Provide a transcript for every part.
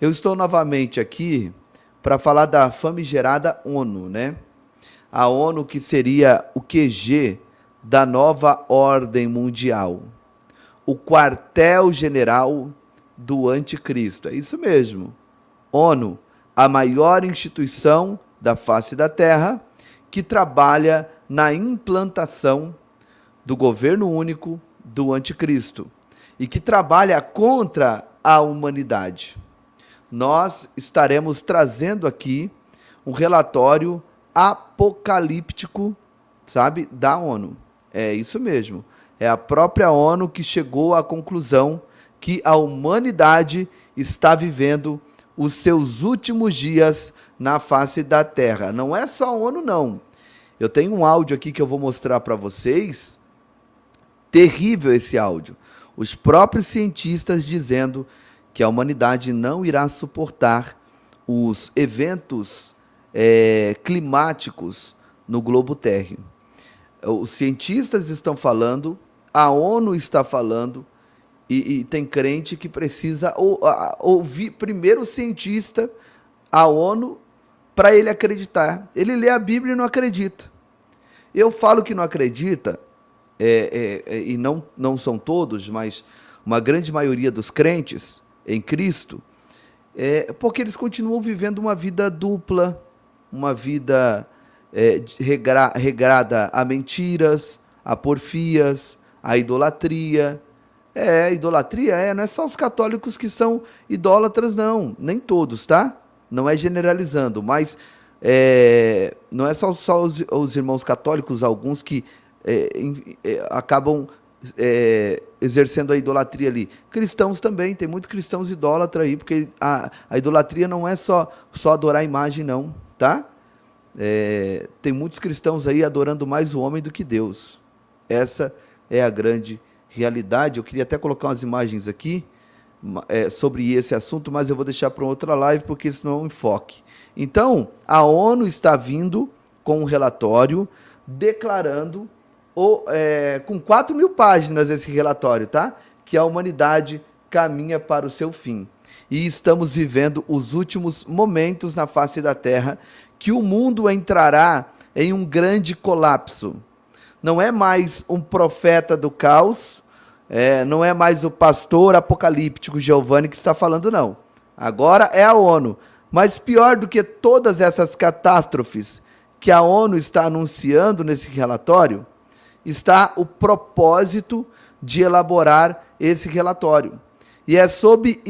Eu estou novamente aqui para falar da famigerada ONU, né? A ONU que seria o QG da nova ordem mundial, o quartel-general do anticristo. É isso mesmo. ONU, a maior instituição da face da Terra que trabalha na implantação do governo único do anticristo e que trabalha contra a humanidade. Nós estaremos trazendo aqui um relatório apocalíptico, sabe, da ONU. É isso mesmo. É a própria ONU que chegou à conclusão que a humanidade está vivendo os seus últimos dias na face da Terra. Não é só a ONU, não. Eu tenho um áudio aqui que eu vou mostrar para vocês. Terrível esse áudio. Os próprios cientistas dizendo que a humanidade não irá suportar os eventos climáticos no globo terrestre. Os cientistas estão falando, a ONU está falando, e tem crente que precisa ouvir primeiro o cientista, a ONU, para ele acreditar. Ele lê a Bíblia e não acredita. Eu falo que não acredita, e não são todos, mas uma grande maioria dos crentes em Cristo, porque eles continuam vivendo uma vida dupla, uma vida regrada a mentiras, a porfias, a idolatria. Idolatria não é só os católicos que são idólatras, não. Nem todos, tá? Não é generalizando, mas não é só os irmãos católicos, alguns que acabam exercendo a idolatria ali. Cristãos também, tem muitos cristãos idólatras aí, porque a idolatria não é só adorar a imagem, não, tá? Tem muitos cristãos aí adorando mais o homem do que Deus. Essa é a grande realidade. Eu queria até colocar umas imagens aqui sobre esse assunto, mas eu vou deixar para outra live, porque isso não é um enfoque. Então, a ONU está vindo com um relatório declarando, com 4.000 páginas esse relatório, tá? Que a humanidade caminha para o seu fim. E estamos vivendo os últimos momentos na face da Terra, que o mundo entrará em um grande colapso. Não é mais um profeta do caos, não é mais o pastor apocalíptico Giovanni que está falando, não. Agora é a ONU. Mas pior do que todas essas catástrofes que a ONU está anunciando nesse relatório, está o propósito de elaborar esse relatório. E é sobre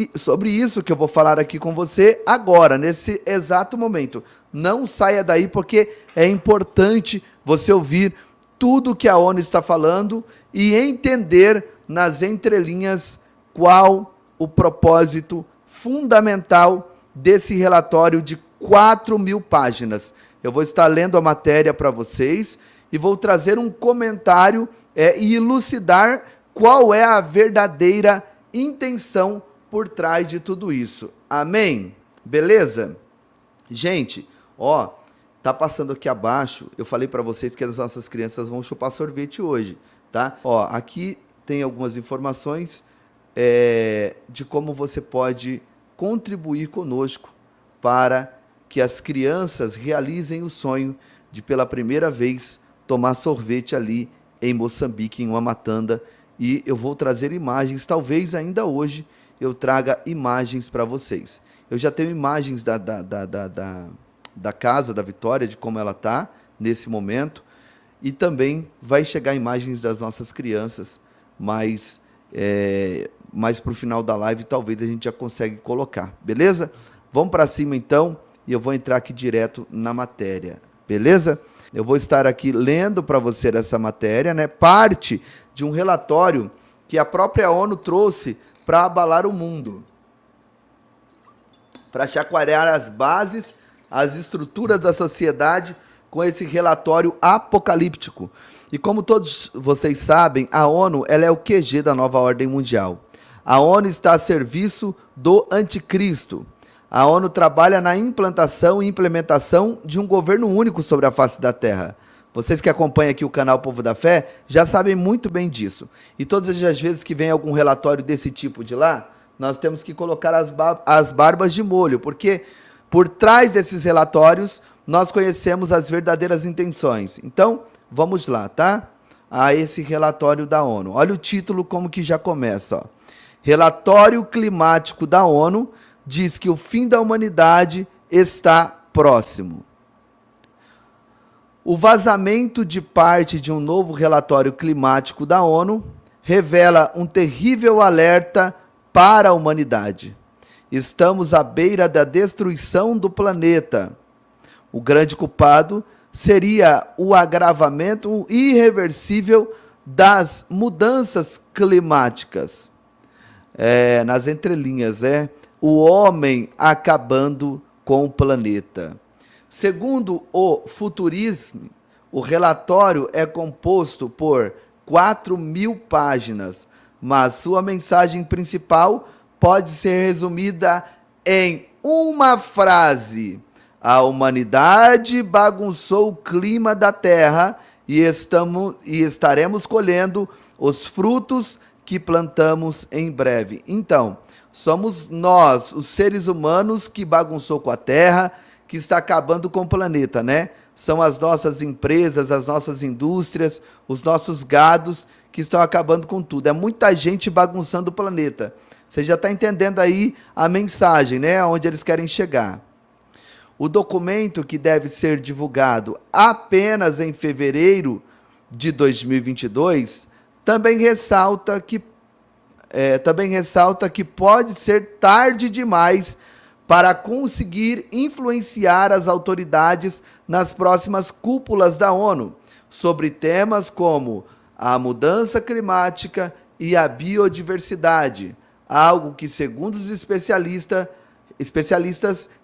isso que eu vou falar aqui com você agora, nesse exato momento. Não saia daí, porque é importante você ouvir tudo que a ONU está falando e entender nas entrelinhas qual o propósito fundamental desse relatório de 4.000 páginas. Eu vou estar lendo a matéria para vocês e vou trazer um comentário e elucidar qual é a verdadeira intenção por trás de tudo isso. Amém? Beleza? Gente, tá passando aqui abaixo, eu falei para vocês que as nossas crianças vão chupar sorvete hoje, tá? Aqui tem algumas informações de como você pode contribuir conosco para que as crianças realizem o sonho de, pela primeira vez, tomar sorvete ali em Moçambique, em uma matanda. E eu vou trazer imagens, talvez ainda hoje eu traga imagens para vocês. Eu já tenho imagens da casa da Vitória, de como ela está nesse momento, e também vai chegar imagens das nossas crianças, mas para o final da live talvez a gente já consegue colocar, beleza? Vamos para cima então, e eu vou entrar aqui direto na matéria, beleza? Eu vou estar aqui lendo para você essa matéria, né? Parte de um relatório que a própria ONU trouxe para abalar o mundo, para chacoalhar as bases, as estruturas da sociedade com esse relatório apocalíptico. E como todos vocês sabem, a ONU ela é o QG da nova ordem mundial. A ONU está a serviço do anticristo. A ONU trabalha na implantação e implementação de um governo único sobre a face da Terra. Vocês que acompanham aqui o canal Povo da Fé já sabem muito bem disso. E todas as vezes que vem algum relatório desse tipo de lá, nós temos que colocar as barbas de molho, porque por trás desses relatórios nós conhecemos as verdadeiras intenções. Então, vamos lá, tá? A esse relatório da ONU. Olha o título como que já começa, ó. Relatório climático da ONU diz que o fim da humanidade está próximo. O vazamento de parte de um novo relatório climático da ONU revela um terrível alerta para a humanidade. Estamos à beira da destruição do planeta. O grande culpado seria o agravamento irreversível das mudanças climáticas. Nas entrelinhas, o homem acabando com o planeta. Segundo o Futurismo, o relatório é composto por 4.000 páginas, mas sua mensagem principal pode ser resumida em uma frase: a humanidade bagunçou o clima da Terra e estaremos colhendo os frutos que plantamos em breve. Então, somos nós, os seres humanos, que bagunçou com a Terra, que está acabando com o planeta, né? São as nossas empresas, as nossas indústrias, os nossos gados que estão acabando com tudo. É muita gente bagunçando o planeta. Você já está entendendo aí a mensagem, né? Aonde eles querem chegar. O documento, que deve ser divulgado apenas em fevereiro de 2022, também ressalta que pode ser tarde demais para conseguir influenciar as autoridades nas próximas cúpulas da ONU sobre temas como a mudança climática e a biodiversidade, algo que, segundo os especialistas,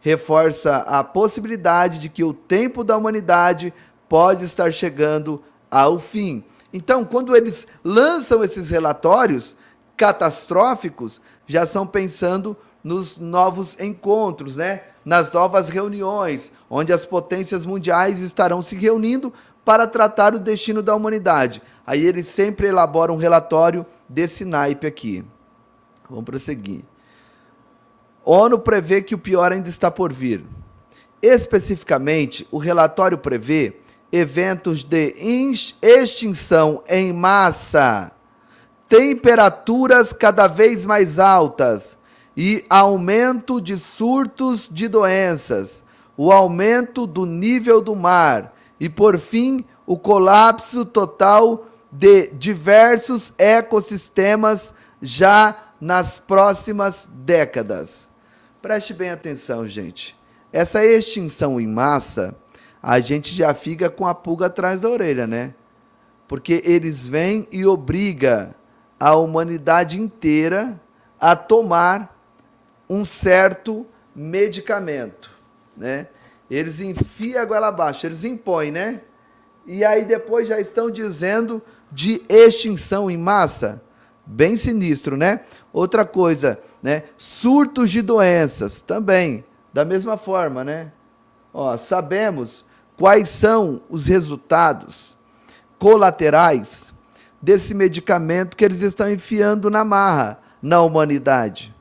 reforça a possibilidade de que o tempo da humanidade pode estar chegando ao fim. Então, quando eles lançam esses relatórios catastróficos, já são pensando nos novos encontros, né? Nas novas reuniões, onde as potências mundiais estarão se reunindo para tratar o destino da humanidade. Aí eles sempre elaboram um relatório desse naipe aqui. Vamos prosseguir. ONU prevê que o pior ainda está por vir. Especificamente, o relatório prevê eventos de extinção em massa, temperaturas cada vez mais altas e aumento de surtos de doenças, o aumento do nível do mar e, por fim, o colapso total de diversos ecossistemas já nas próximas décadas. Preste bem atenção, gente. Essa extinção em massa, a gente já fica com a pulga atrás da orelha, né? Porque eles vêm e obrigam a humanidade inteira a tomar um certo medicamento, né? Eles enfiam a goela abaixo, eles impõem, né? E aí depois já estão dizendo de extinção em massa. Bem sinistro, né? Outra coisa, né? Surtos de doenças, também, da mesma forma, né? Ó, sabemos quais são os resultados colaterais desse medicamento que eles estão enfiando na marra na humanidade.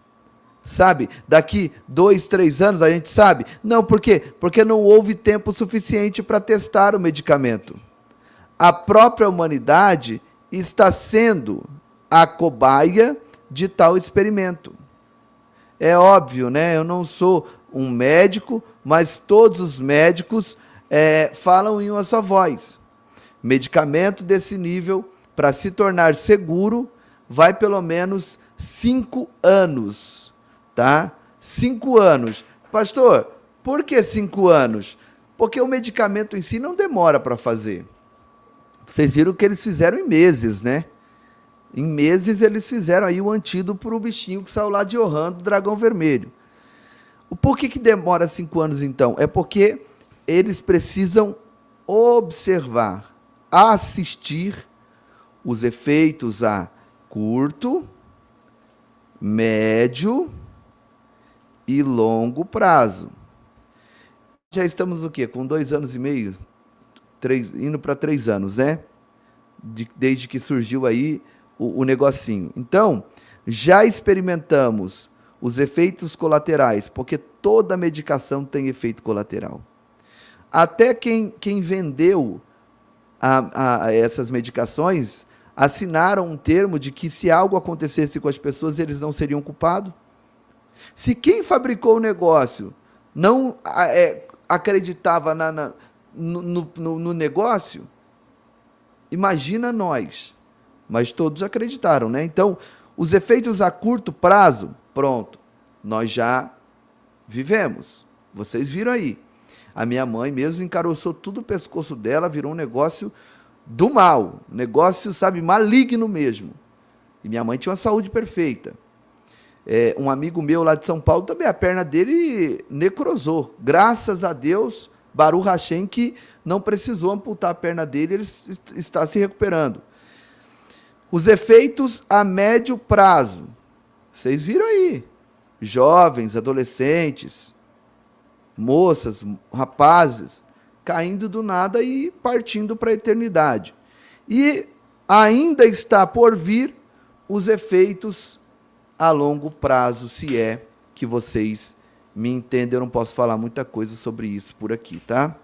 Sabe? Daqui 2, 3 anos a gente sabe? Não, por quê? Porque não houve tempo suficiente para testar o medicamento. A própria humanidade está sendo a cobaia de tal experimento. É óbvio, né? Eu não sou um médico, mas todos os médicos falam em uma só voz. Medicamento desse nível, para se tornar seguro, vai pelo menos 5 anos, tá? 5 anos. Pastor, por que 5 anos? Porque o medicamento em si não demora para fazer. Vocês viram que eles fizeram em meses, né? Em meses eles fizeram aí o antídoto para o bichinho que saiu lá de Wuhan, do dragão vermelho. Por que demora 5 anos então? É porque eles precisam observar, assistir os efeitos a curto, médio e longo prazo. Já estamos o quê? Com 2 anos e meio? Indo para 3 anos, né? Desde que surgiu aí o negocinho. Então, já experimentamos os efeitos colaterais, porque toda medicação tem efeito colateral. Até quem vendeu essas medicações assinaram um termo de que se algo acontecesse com as pessoas, eles não seriam culpados. Se quem fabricou o negócio não acreditava no negócio, imagina nós. Mas todos acreditaram, né? Então, os efeitos a curto prazo, pronto, nós já vivemos. Vocês viram aí. A minha mãe mesmo encaroçou tudo o pescoço dela, virou um negócio do mal. Negócio, sabe, maligno mesmo. E minha mãe tinha uma saúde perfeita. Um amigo meu lá de São Paulo, também a perna dele necrosou. Graças a Deus, Baruch Hashem, que não precisou amputar a perna dele, ele está se recuperando. Os efeitos a médio prazo. Vocês viram aí. Jovens, adolescentes, moças, rapazes, caindo do nada e partindo para a eternidade. E ainda está por vir os efeitos a longo prazo, se é que vocês me entendem. Eu não posso falar muita coisa sobre isso por aqui, tá?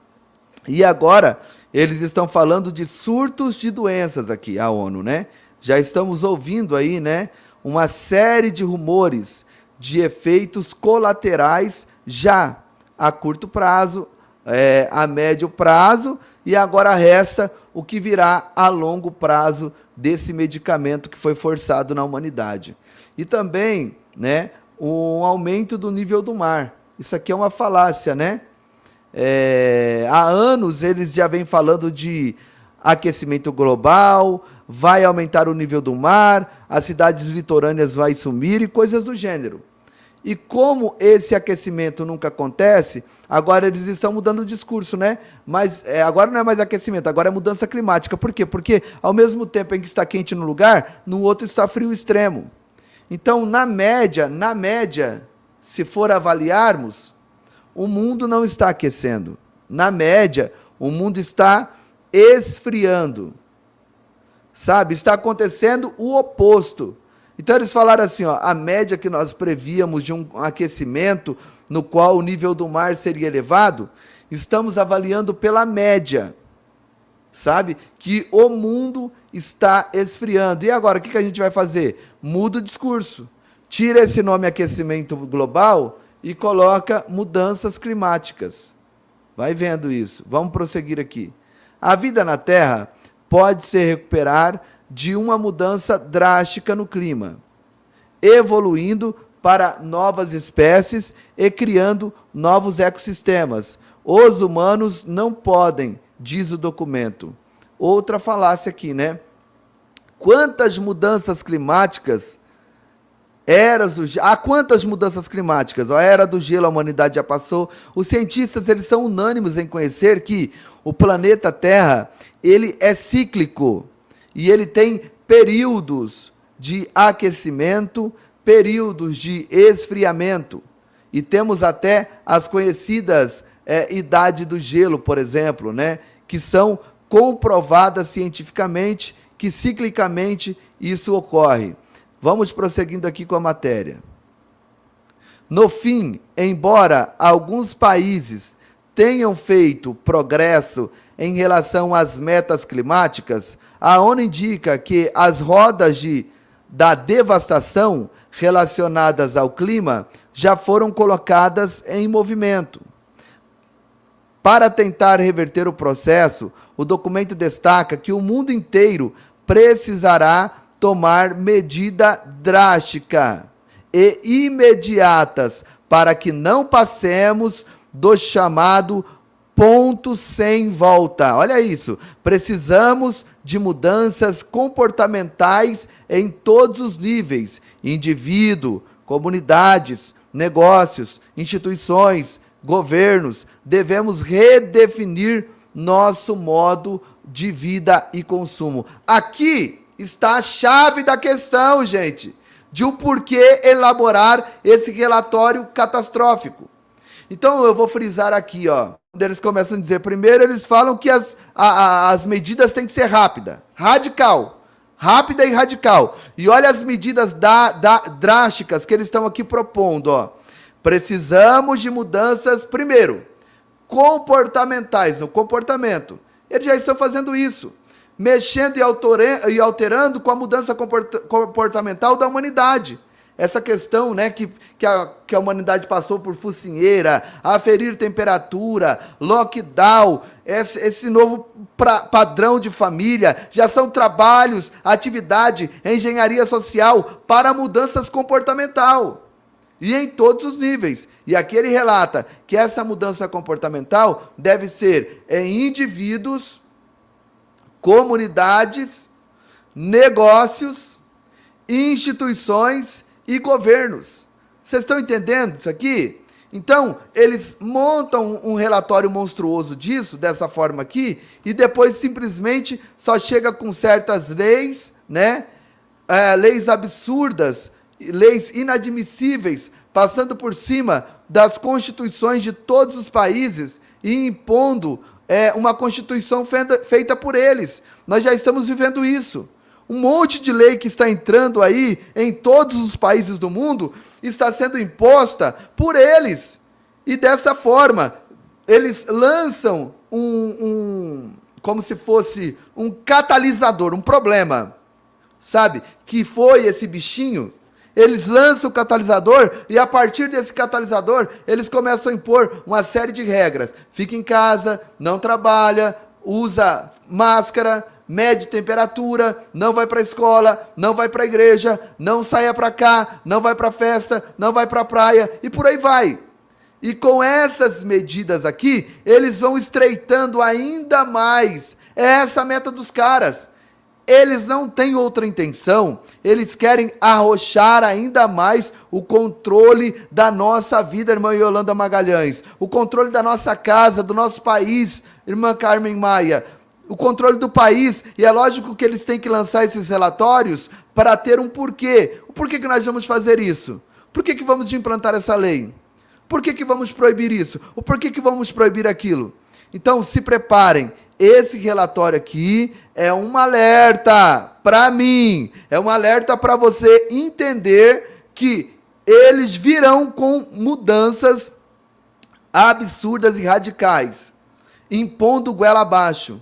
E agora, eles estão falando de surtos de doenças aqui, a ONU, né? Já estamos ouvindo aí, né, uma série de rumores de efeitos colaterais já a curto prazo, a médio prazo, e agora resta o que virá a longo prazo desse medicamento que foi forçado na humanidade. E também, né, um aumento do nível do mar. Isso aqui é uma falácia, né? Há anos eles já vêm falando de aquecimento global, vai aumentar o nível do mar, as cidades litorâneas vão sumir e coisas do gênero. E como esse aquecimento nunca acontece, agora eles estão mudando o discurso, né? Mas agora não é mais aquecimento, agora é mudança climática. Por quê? Porque ao mesmo tempo em que está quente num lugar, no outro está frio extremo. Então, na média, se for avaliarmos, o mundo não está aquecendo. Na média, o mundo está esfriando. Sabe? Está acontecendo o oposto. Então eles falaram assim, ó, a média que nós prevíamos de um aquecimento no qual o nível do mar seria elevado, estamos avaliando pela média. Sabe? Que o mundo está esfriando. E agora, o que a gente vai fazer? Muda o discurso. Tira esse nome aquecimento global e coloca mudanças climáticas. Vai vendo isso. Vamos prosseguir aqui. A vida na Terra pode se recuperar de uma mudança drástica no clima, evoluindo para novas espécies e criando novos ecossistemas. Os humanos não podem, diz o documento. Outra falácia aqui, né? Quantas mudanças climáticas? Quantas mudanças climáticas? A era do gelo, a humanidade já passou. Os cientistas, eles são unânimes em conhecer que o planeta Terra, ele é cíclico e ele tem períodos de aquecimento, períodos de esfriamento. E temos até as conhecidas idade do gelo, por exemplo, né? Que são comprovadas cientificamente que ciclicamente isso ocorre. Vamos prosseguindo aqui com a matéria. No fim, embora alguns países tenham feito progresso em relação às metas climáticas, a ONU indica que as rodas da devastação relacionadas ao clima já foram colocadas em movimento. Para tentar reverter o processo, o documento destaca que o mundo inteiro precisará tomar medida drástica e imediatas para que não passemos do chamado ponto sem volta. Olha isso, precisamos de mudanças comportamentais em todos os níveis, indivíduo, comunidades, negócios, instituições, governos. Devemos redefinir nosso modo de vida e consumo. Aqui está a chave da questão, gente, de o porquê elaborar esse relatório catastrófico. Então eu vou frisar aqui, ó. Quando eles começam a dizer, primeiro eles falam que as medidas têm que ser rápidas, radical. rápida e radical. E olha as medidas drásticas que eles estão aqui propondo. Ó. Precisamos de mudanças, primeiro, comportamentais, no comportamento. Eles já estão fazendo isso, mexendo e alterando com a mudança comportamental da humanidade. Essa questão, né, que a humanidade passou por focinheira, aferir temperatura, lockdown, esse novo padrão de família, já são trabalhos, atividade, engenharia social para mudanças comportamental. E em todos os níveis. E aqui ele relata que essa mudança comportamental deve ser em indivíduos, comunidades, negócios, instituições e governos. Vocês estão entendendo isso aqui? Então, eles montam um relatório monstruoso disso, dessa forma aqui, e depois simplesmente só chega com certas leis, né? Leis absurdas, leis inadmissíveis, passando por cima das constituições de todos os países e impondo uma constituição feita por eles. Nós já estamos vivendo isso. Um monte de lei que está entrando aí em todos os países do mundo está sendo imposta por eles. E dessa forma, eles lançam como se fosse um catalisador, um problema, sabe? Que foi esse bichinho. Eles lançam o catalisador e a partir desse catalisador, eles começam a impor uma série de regras. Fica em casa, não trabalha, usa máscara, mede temperatura, não vai para a escola, não vai para a igreja, não saia para cá, não vai para a festa, não vai para a praia e por aí vai. E com essas medidas aqui, eles vão estreitando ainda mais. É essa a meta dos caras. Eles não têm outra intenção, eles querem arrochar ainda mais o controle da nossa vida, irmã Yolanda Magalhães, o controle da nossa casa, do nosso país, irmã Carmen Maia, o controle do país, e é lógico que eles têm que lançar esses relatórios para ter um porquê. O porquê que nós vamos fazer isso? Por que vamos implantar essa lei? Por que vamos proibir isso? O porquê que vamos proibir aquilo? Então, se preparem. Esse relatório aqui é um alerta para mim, é um alerta para você entender que eles virão com mudanças absurdas e radicais, impondo goela abaixo.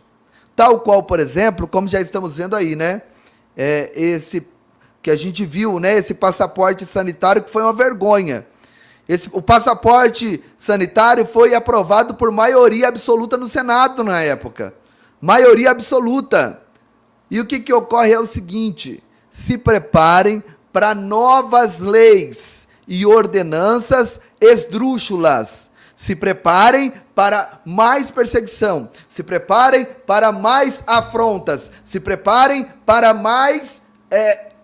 Tal qual, por exemplo, como já estamos vendo aí, né? Esse que a gente viu, né? Esse passaporte sanitário que foi uma vergonha. O passaporte sanitário foi aprovado por maioria absoluta no Senado na época. Maioria absoluta. E o que ocorre é o seguinte: se preparem para novas leis e ordenanças esdrúxulas. Se preparem para mais perseguição. Se preparem para mais afrontas. Se preparem para mais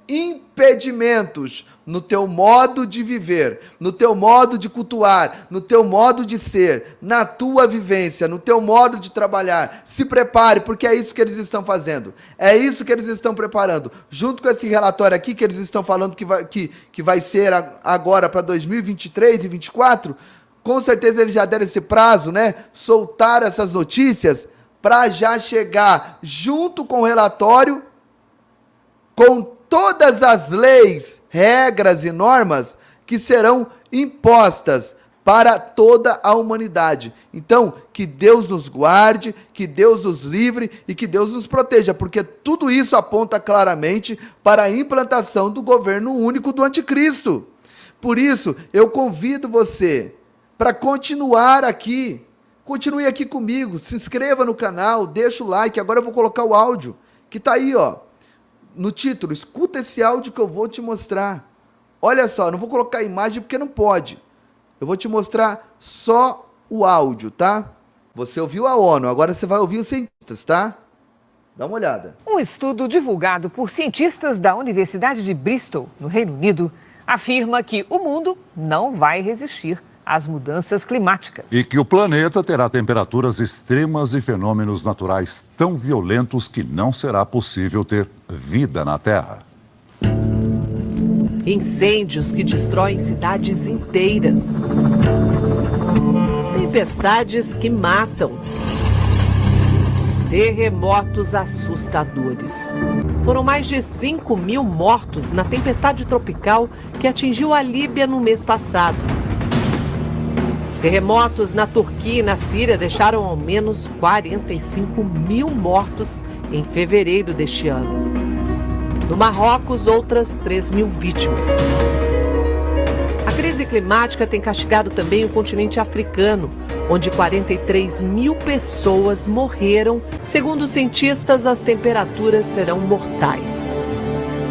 impedimentos no teu modo de viver, no teu modo de cultuar, no teu modo de ser, na tua vivência, no teu modo de trabalhar. Se prepare, porque é isso que eles estão fazendo. É isso que eles estão preparando. Junto com esse relatório aqui que eles estão falando que vai ser agora para 2023 e 2024, com certeza eles já deram esse prazo, né? Soltar essas notícias para já chegar junto com o relatório, com todas as leis, regras e normas que serão impostas para toda a humanidade. Então, que Deus nos guarde, que Deus nos livre e que Deus nos proteja, porque tudo isso aponta claramente para a implantação do governo único do anticristo. Por isso, eu convido você para continuar aqui. Continue aqui comigo, se inscreva no canal, deixa o like. Agora eu vou colocar o áudio, que está aí, ó. No título, escuta esse áudio que eu vou te mostrar. Olha só, não vou colocar a imagem porque não pode. Eu vou te mostrar só o áudio, tá? Você ouviu a ONU, agora você vai ouvir os cientistas, tá? Dá uma olhada. Um estudo divulgado por cientistas da Universidade de Bristol, no Reino Unido, afirma que o mundo não vai resistir às mudanças climáticas. E que o planeta terá temperaturas extremas e fenômenos naturais tão violentos que não será possível ter vida na Terra. Incêndios que destroem cidades inteiras. Tempestades que matam. Terremotos assustadores. Foram mais de 5.000 mortos na tempestade tropical que atingiu a Líbia no mês passado. Terremotos na Turquia e na Síria deixaram ao menos 45.000 mortos em fevereiro deste ano. No Marrocos, outras 3.000 vítimas. A crise climática tem castigado também o continente africano, onde 43.000 pessoas morreram. Segundo os cientistas, as temperaturas serão mortais.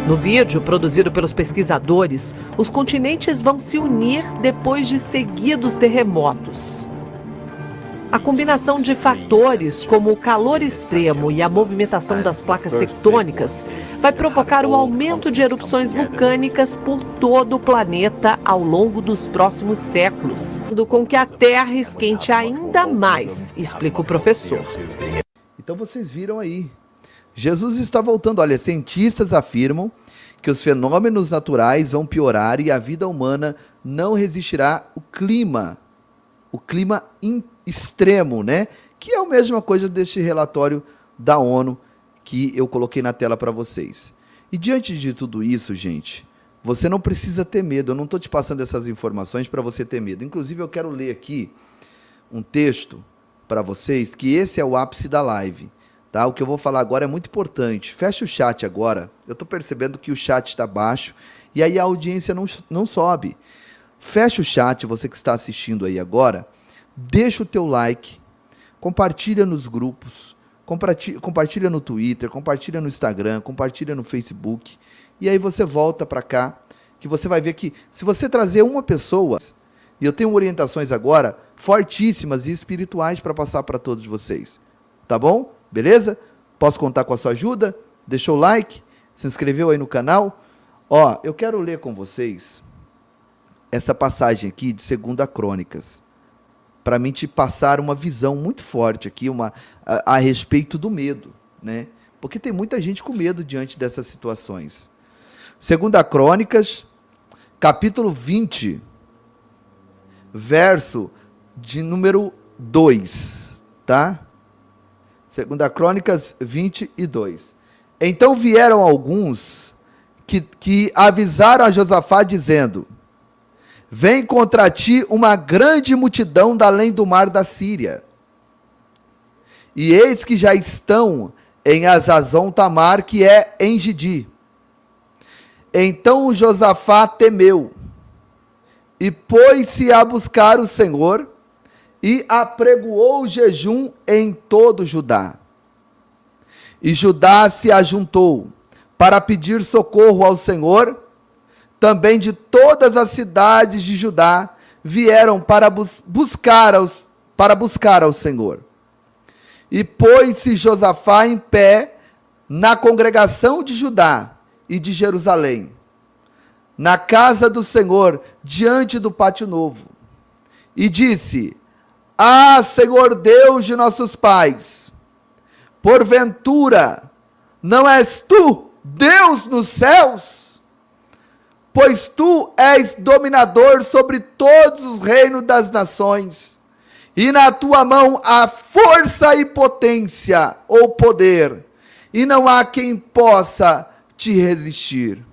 No vídeo, produzido pelos pesquisadores, os continentes vão se unir depois de seguidos terremotos. A combinação de fatores, como o calor extremo e a movimentação das placas tectônicas, vai provocar o aumento de erupções vulcânicas por todo o planeta ao longo dos próximos séculos, com que a Terra esquente ainda mais, explica o professor. Então vocês viram aí. Jesus está voltando. Olha, cientistas afirmam que os fenômenos naturais vão piorar e a vida humana não resistirá ao clima extremo, né? Que é a mesma coisa deste relatório da ONU que eu coloquei na tela para vocês. E diante de tudo isso, gente, você não precisa ter medo. Eu não estou te passando essas informações para você ter medo. Inclusive, eu quero ler aqui um texto para vocês, que esse é o ápice da live. Tá? O que eu vou falar agora é muito importante. Fecha o chat agora. Eu estou percebendo que o chat está baixo e aí a audiência não sobe. Fecha o chat, você que está assistindo aí agora. Deixa o teu like, compartilha nos grupos, compartilha no Twitter, compartilha no Instagram, compartilha no Facebook. E aí você volta para cá, que você vai ver que se você trazer uma pessoa, e eu tenho orientações agora fortíssimas e espirituais para passar para todos vocês. Tá bom? Beleza? Posso contar com a sua ajuda? Deixou o like? Se inscreveu aí no canal? Ó, eu quero ler com vocês essa passagem aqui de 2 Crônicas, para mim te passar uma visão muito forte aqui a respeito do medo, né? Porque tem muita gente com medo diante dessas situações. 2 Crônicas, capítulo 20, verso de número 2, tá? 2 Crônicas 22. Então vieram alguns que avisaram a Josafá dizendo: vem contra ti uma grande multidão da além do mar da Síria. E eis que já estão em Azazon Tamar, que é em Gidi. Então o Josafá temeu e pôs-se a buscar o Senhor e apregoou o jejum em todo Judá. E Judá se ajuntou para pedir socorro ao Senhor. Também de todas as cidades de Judá vieram para buscar ao Senhor. E pôs-se Josafá em pé na congregação de Judá e de Jerusalém, na casa do Senhor, diante do pátio novo. E disse: ah, Senhor Deus de nossos pais, porventura não és tu Deus nos céus? Pois tu és dominador sobre todos os reinos das nações, e na tua mão há força e potência ou poder, e não há quem possa te resistir.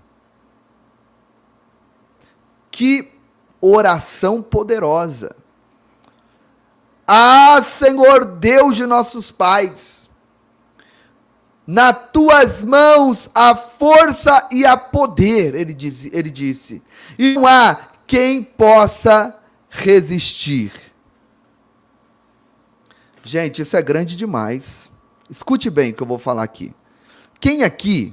Que oração poderosa! Ah, Senhor Deus de nossos pais, nas tuas mãos há força e há poder, ele disse, e não há quem possa resistir. Gente, isso é grande demais. Escute bem o que eu vou falar aqui. Quem aqui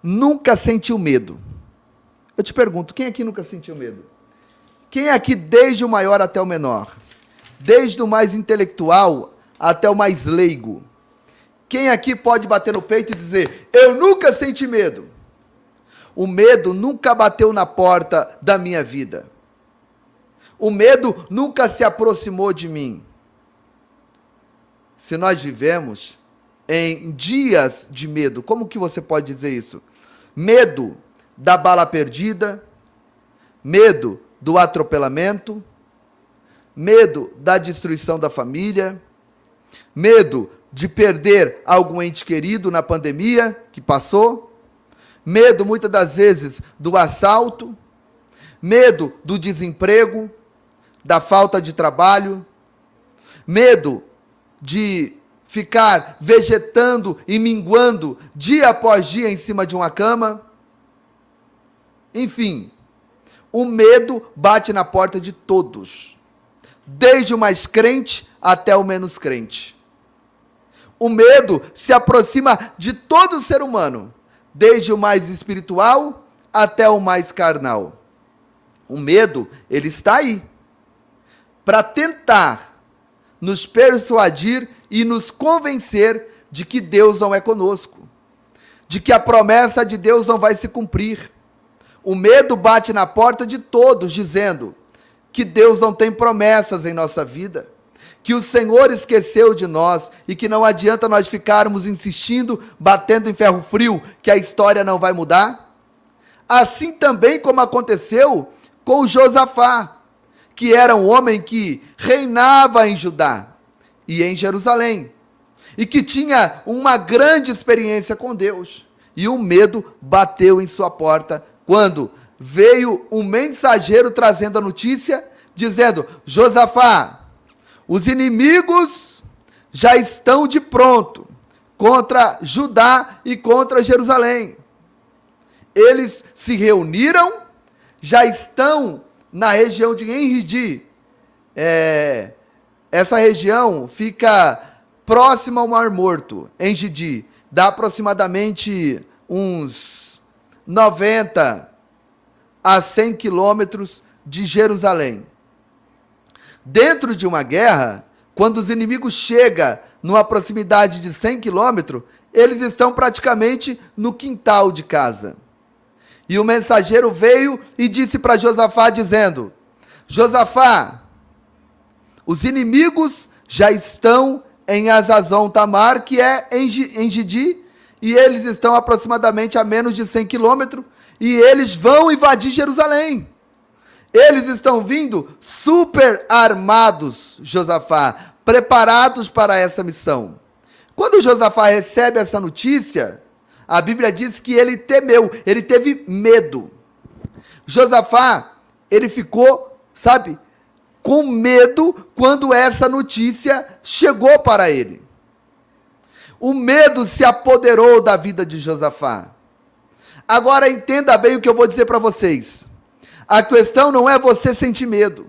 nunca sentiu medo? Eu te pergunto, quem aqui nunca sentiu medo? Quem aqui, desde o maior até o menor? Desde o mais intelectual até o mais leigo? Quem aqui pode bater no peito e dizer: eu nunca senti medo? O medo nunca bateu na porta da minha vida. O medo nunca se aproximou de mim. Se nós vivemos em dias de medo, como que você pode dizer isso? Medo da bala perdida, medo do atropelamento, medo da destruição da família, medo de perder algum ente querido na pandemia que passou, medo muitas das vezes do assalto, medo do desemprego, da falta de trabalho, medo de ficar vegetando e minguando dia após dia em cima de uma cama. Enfim, o medo bate na porta de todos, desde o mais crente até o menos crente. O medo se aproxima de todo ser humano, desde o mais espiritual até o mais carnal. O medo, ele está aí, para tentar nos persuadir e nos convencer de que Deus não é conosco, de que a promessa de Deus não vai se cumprir. O medo bate na porta de todos, dizendo que Deus não tem promessas em nossa vida, que o Senhor esqueceu de nós e que não adianta nós ficarmos insistindo, batendo em ferro frio, que a história não vai mudar. Assim também como aconteceu com Josafá, que era um homem que reinava em Judá e em Jerusalém, e que tinha uma grande experiência com Deus. E o medo bateu em sua porta, quando veio um mensageiro trazendo a notícia, dizendo: Josafá, os inimigos já estão de pronto contra Judá e contra Jerusalém. Eles se reuniram, já estão na região de Enridi. Essa região fica próxima ao Mar Morto, Enridi. Dá aproximadamente uns 90 a 100 quilômetros de Jerusalém. Dentro de uma guerra, quando os inimigos chegam numa proximidade de 100 quilômetros, eles estão praticamente no quintal de casa. E o mensageiro veio e disse para Josafá, dizendo: Josafá, os inimigos já estão em Azazon Tamar, que é em Gidi, e eles estão aproximadamente a menos de 100 quilômetros, e eles vão invadir Jerusalém. Eles estão vindo super armados, Josafá, preparados para essa missão. Quando Josafá recebe essa notícia, a Bíblia diz que ele temeu, ele teve medo. Josafá, ele ficou, com medo quando essa notícia chegou para ele. O medo se apoderou da vida de Josafá. Agora entenda bem o que eu vou dizer para vocês. A questão não é você sentir medo.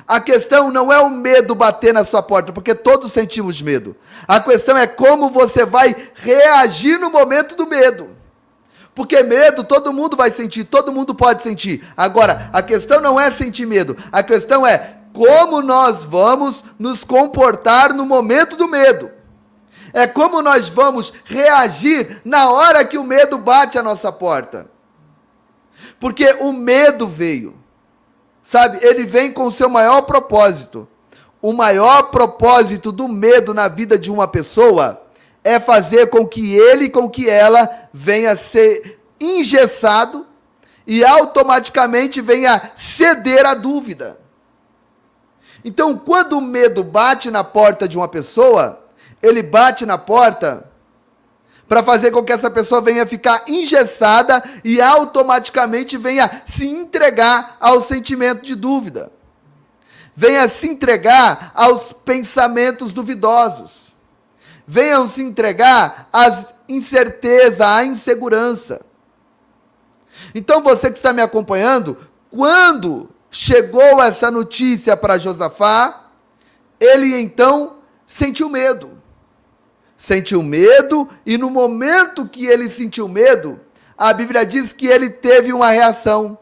A questão não é o medo bater na sua porta, porque todos sentimos medo. A questão é como você vai reagir no momento do medo. Porque medo todo mundo vai sentir, todo mundo pode sentir. Agora, a questão não é sentir medo. A questão é como nós vamos nos comportar no momento do medo. É como nós vamos reagir na hora que o medo bate à nossa porta. Porque o medo veio, ele vem com o seu maior propósito. O maior propósito do medo na vida de uma pessoa é fazer com que ele, com que ela venha ser engessado e automaticamente venha ceder à dúvida. Então, quando o medo bate na porta de uma pessoa, ele bate na porta para fazer com que essa pessoa venha ficar engessada e automaticamente venha se entregar ao sentimento de dúvida. Venha se entregar aos pensamentos duvidosos. Venham se entregar às incertezas, à insegurança. Então, você que está me acompanhando, quando chegou essa notícia para Josafá, ele então sentiu medo. Sentiu medo, e no momento que ele sentiu medo, a Bíblia diz que ele teve uma reação.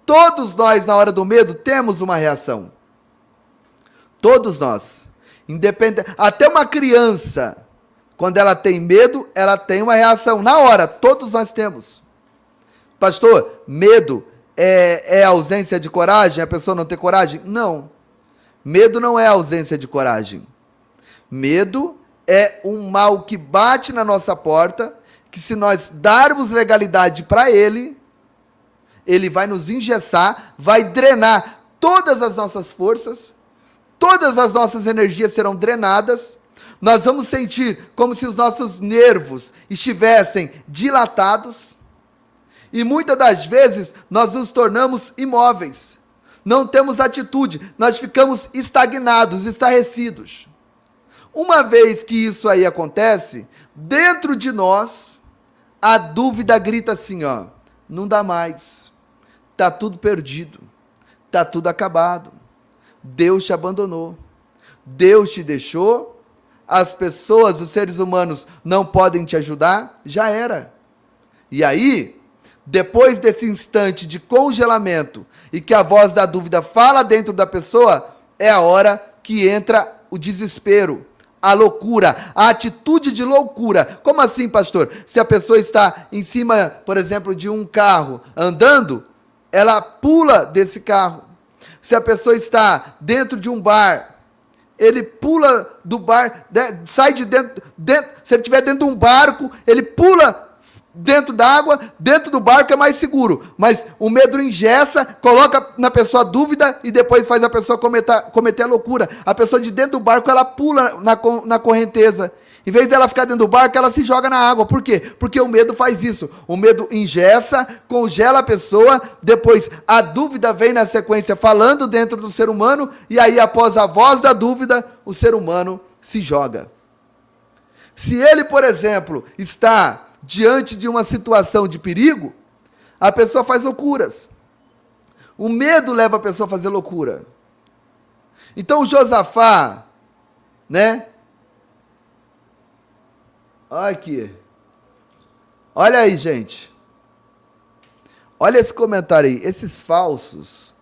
Todos nós, na hora do medo, temos uma reação. Todos nós. Até uma criança, quando ela tem medo, ela tem uma reação. Na hora, todos nós temos. Pastor, medo é ausência de coragem? A pessoa não tem coragem? Não. Medo não é ausência de coragem. Medo é um mal que bate na nossa porta, que se nós darmos legalidade para ele vai nos engessar, vai drenar todas as nossas forças, todas as nossas energias serão drenadas, Nós vamos sentir como se os nossos nervos estivessem dilatados. E muitas das vezes nós nos tornamos imóveis. Não temos atitude, nós ficamos estagnados, estarrecidos. Uma vez que isso aí acontece, dentro de nós, a dúvida grita assim, ó, não dá mais, tá tudo perdido, tá tudo acabado, Deus te abandonou, Deus te deixou, as pessoas, os seres humanos não podem te ajudar, já era. E aí, depois desse instante de congelamento e que a voz da dúvida fala dentro da pessoa, é a hora que entra o desespero, a loucura, a atitude de loucura. Como assim, pastor? Se a pessoa está em cima, por exemplo, de um carro andando, ela pula desse carro. Se a pessoa está dentro de um bar, ele pula do bar, sai de dentro, se ele estiver dentro de um barco, ele pula dentro da água, dentro do barco é mais seguro, mas o medo engessa, coloca na pessoa dúvida e depois faz a pessoa cometer a loucura. A pessoa de dentro do barco, ela pula na correnteza. Em vez dela ficar dentro do barco, ela se joga na água. Por quê? Porque o medo faz isso. O medo engessa, congela a pessoa, depois a dúvida vem na sequência falando dentro do ser humano, e aí após a voz da dúvida, o ser humano se joga. Se ele, por exemplo, está diante de uma situação de perigo, a pessoa faz loucuras. O medo leva a pessoa a fazer loucura. Então Josafá, né? Olha aqui. Olha aí, gente. Olha esse comentário aí. Esses falsos,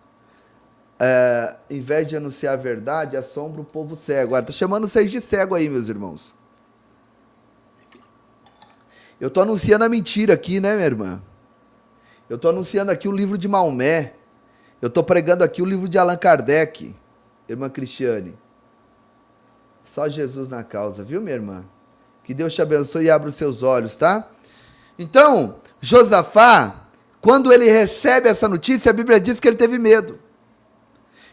em vez de anunciar a verdade, assombram o povo cego. Agora, tá chamando vocês de cego aí, meus irmãos. Eu estou anunciando a mentira aqui, né, minha irmã? Eu estou anunciando aqui o livro de Maomé. Eu estou pregando aqui o livro de Allan Kardec, irmã Cristiane. Só Jesus na causa, viu, minha irmã? Que Deus te abençoe e abra os seus olhos, tá? Então, Josafá, quando ele recebe essa notícia, a Bíblia diz que ele teve medo.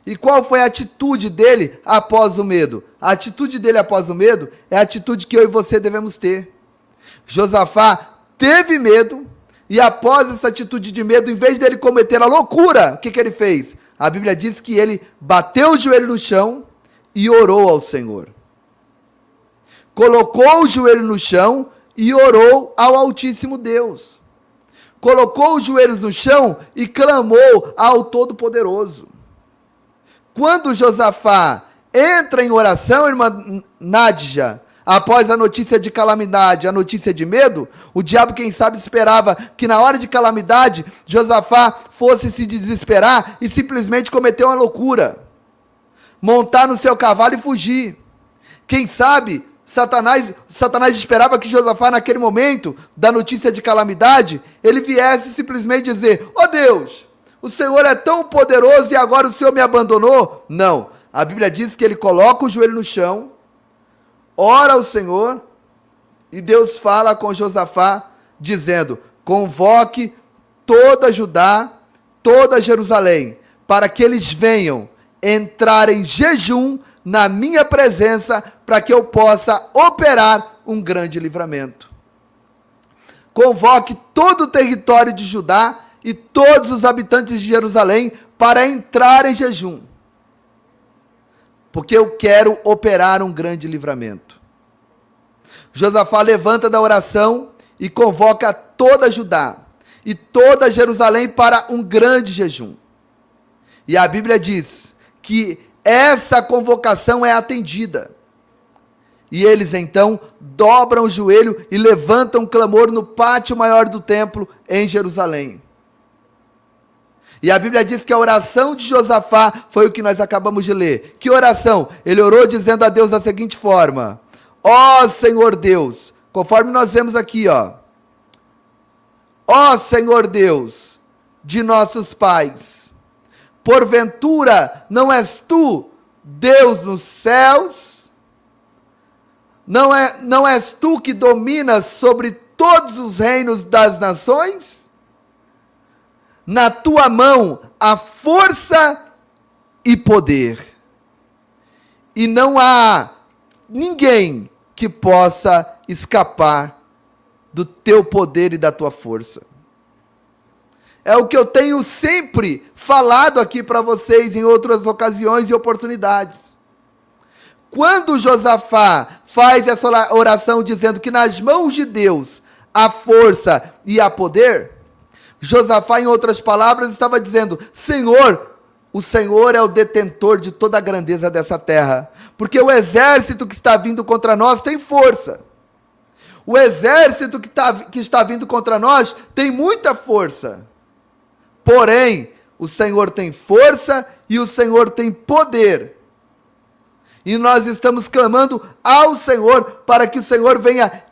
E qual foi a atitude dele após o medo? A atitude dele após o medo é a atitude que eu e você devemos ter. Josafá teve medo, e após essa atitude de medo, em vez dele cometer a loucura, o que ele fez? A Bíblia diz que ele bateu o joelho no chão e orou ao Senhor. Colocou o joelho no chão e orou ao Altíssimo Deus. Colocou os joelhos no chão e clamou ao Todo-Poderoso. Quando Josafá entra em oração, irmã Nádja, após a notícia de calamidade, a notícia de medo, o diabo, quem sabe, esperava que na hora de calamidade, Josafá fosse se desesperar e simplesmente cometer uma loucura. Montar no seu cavalo e fugir. Quem sabe, Satanás esperava que Josafá, naquele momento da notícia de calamidade, ele viesse simplesmente dizer: ó Deus, o Senhor é tão poderoso e agora o Senhor me abandonou? Não. A Bíblia diz que ele coloca o joelho no chão, ora ao Senhor, e Deus fala com Josafá, dizendo: convoque toda Judá, toda Jerusalém, para que eles venham entrar em jejum na minha presença, para que eu possa operar um grande livramento. Convoque todo o território de Judá e todos os habitantes de Jerusalém para entrar em jejum, porque eu quero operar um grande livramento. Josafá levanta da oração e convoca toda Judá e toda Jerusalém para um grande jejum. E a Bíblia diz que essa convocação é atendida. E eles então dobram o joelho e levantam um clamor no pátio maior do templo em Jerusalém. E a Bíblia diz que a oração de Josafá foi o que nós acabamos de ler. Que oração? Ele orou dizendo a Deus da seguinte forma: ó Senhor Deus, conforme nós vemos aqui, ó Senhor Deus de nossos pais, porventura não és tu Deus nos céus? Não és tu que dominas sobre todos os reinos das nações? Na tua mão há força e poder, e não há ninguém que possa escapar do teu poder e da tua força. É o que eu tenho sempre falado aqui para vocês em outras ocasiões e oportunidades. Quando Josafá faz essa oração dizendo que nas mãos de Deus há força e há poder, Josafá, em outras palavras, estava dizendo: Senhor, o Senhor é o detentor de toda a grandeza dessa terra, porque o exército que está vindo contra nós tem força. O exército que está vindo contra nós tem muita força. Porém, o Senhor tem força e o Senhor tem poder. E nós estamos clamando ao Senhor para que o Senhor venha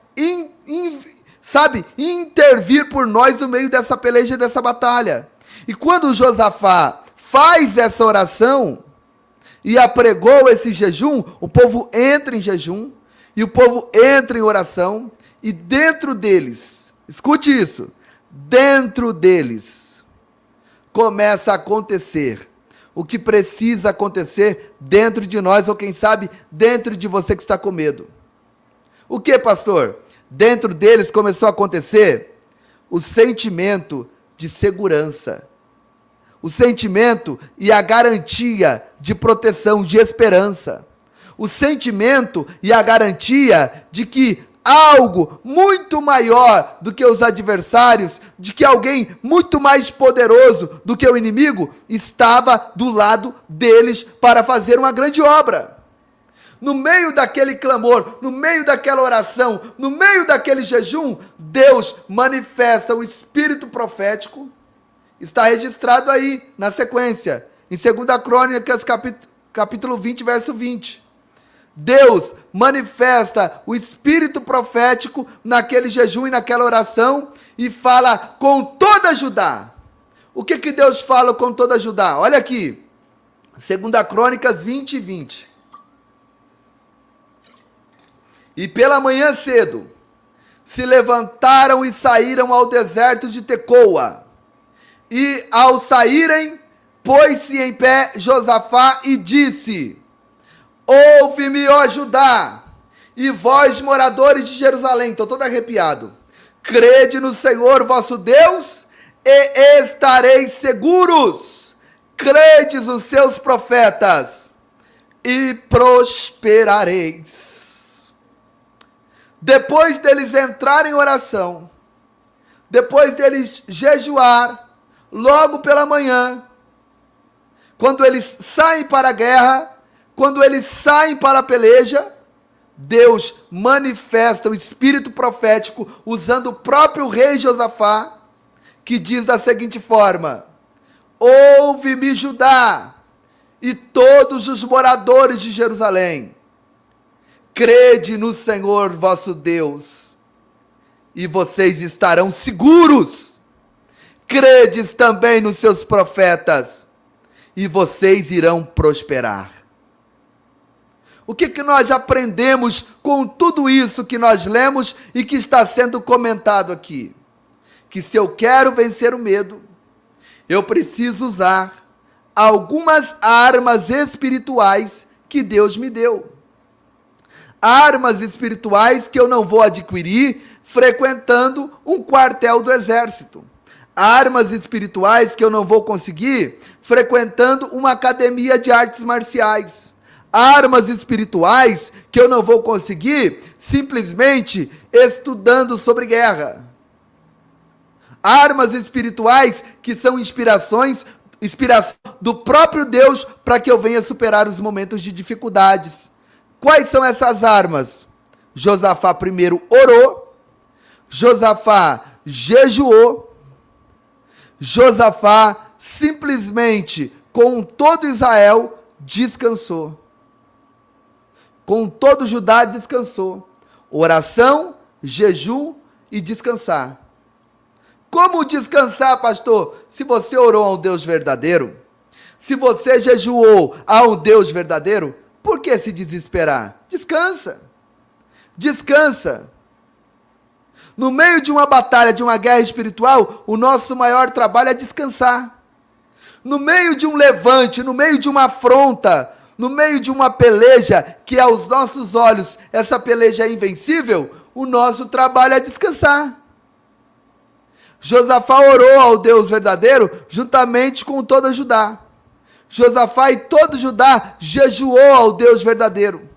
intervir por nós no meio dessa peleja e dessa batalha. E quando Josafá faz essa oração e apregou esse jejum, o povo entra em jejum e o povo entra em oração, e dentro deles, escute isso, dentro deles começa a acontecer o que precisa acontecer dentro de nós, ou quem sabe dentro de você que está com medo. O que, pastor? Dentro deles começou a acontecer o sentimento de segurança, o sentimento e a garantia de proteção, de esperança, o sentimento e a garantia de que algo muito maior do que os adversários, de que alguém muito mais poderoso do que o inimigo estava do lado deles para fazer uma grande obra. No meio daquele clamor, no meio daquela oração, no meio daquele jejum, Deus manifesta o espírito profético. Está registrado aí na sequência, em 2 Crônicas, capítulo 20, verso 20. Deus manifesta o espírito profético naquele jejum e naquela oração e fala com toda Judá. O que Deus fala com toda Judá? Olha aqui, 2 Crônicas 20 e 20. E pela manhã cedo se levantaram e saíram ao deserto de Tecoa. E ao saírem, pôs-se em pé Josafá e disse: Ouve-me, ó Judá, e vós, moradores de Jerusalém. Estou todo arrepiado. Crede no Senhor vosso Deus e estareis seguros. Credes nos seus profetas e prosperareis. Depois deles entrarem em oração, depois deles jejuar, logo pela manhã, quando eles saem para a guerra, quando eles saem para a peleja, Deus manifesta o espírito profético usando o próprio rei Josafá, que diz da seguinte forma: Ouve-me, Judá, e todos os moradores de Jerusalém, crede no Senhor vosso Deus, e vocês estarão seguros. Credes também nos seus profetas, e vocês irão prosperar. O que nós aprendemos com tudo isso que nós lemos e que está sendo comentado aqui? Que se eu quero vencer o medo, eu preciso usar algumas armas espirituais que Deus me deu. Armas espirituais que eu não vou adquirir frequentando um quartel do exército. Armas espirituais que eu não vou conseguir frequentando uma academia de artes marciais. Armas espirituais que eu não vou conseguir simplesmente estudando sobre guerra. Armas espirituais que são inspiração do próprio Deus para que eu venha superar os momentos de dificuldades. Quais são essas armas? Josafá primeiro orou, Josafá jejuou, Josafá simplesmente com todo Israel descansou. Com todo Judá descansou. Oração, jejum e descansar. Como descansar, pastor? Se você orou a um Deus verdadeiro, se você jejuou a um Deus verdadeiro, por que se desesperar? Descansa. Descansa. No meio de uma batalha, de uma guerra espiritual, o nosso maior trabalho é descansar. No meio de um levante, no meio de uma afronta, no meio de uma peleja que aos nossos olhos, essa peleja é invencível, o nosso trabalho é descansar. Josafá orou ao Deus verdadeiro juntamente com todo Judá. Josafá e todo Judá jejuou ao Deus verdadeiro.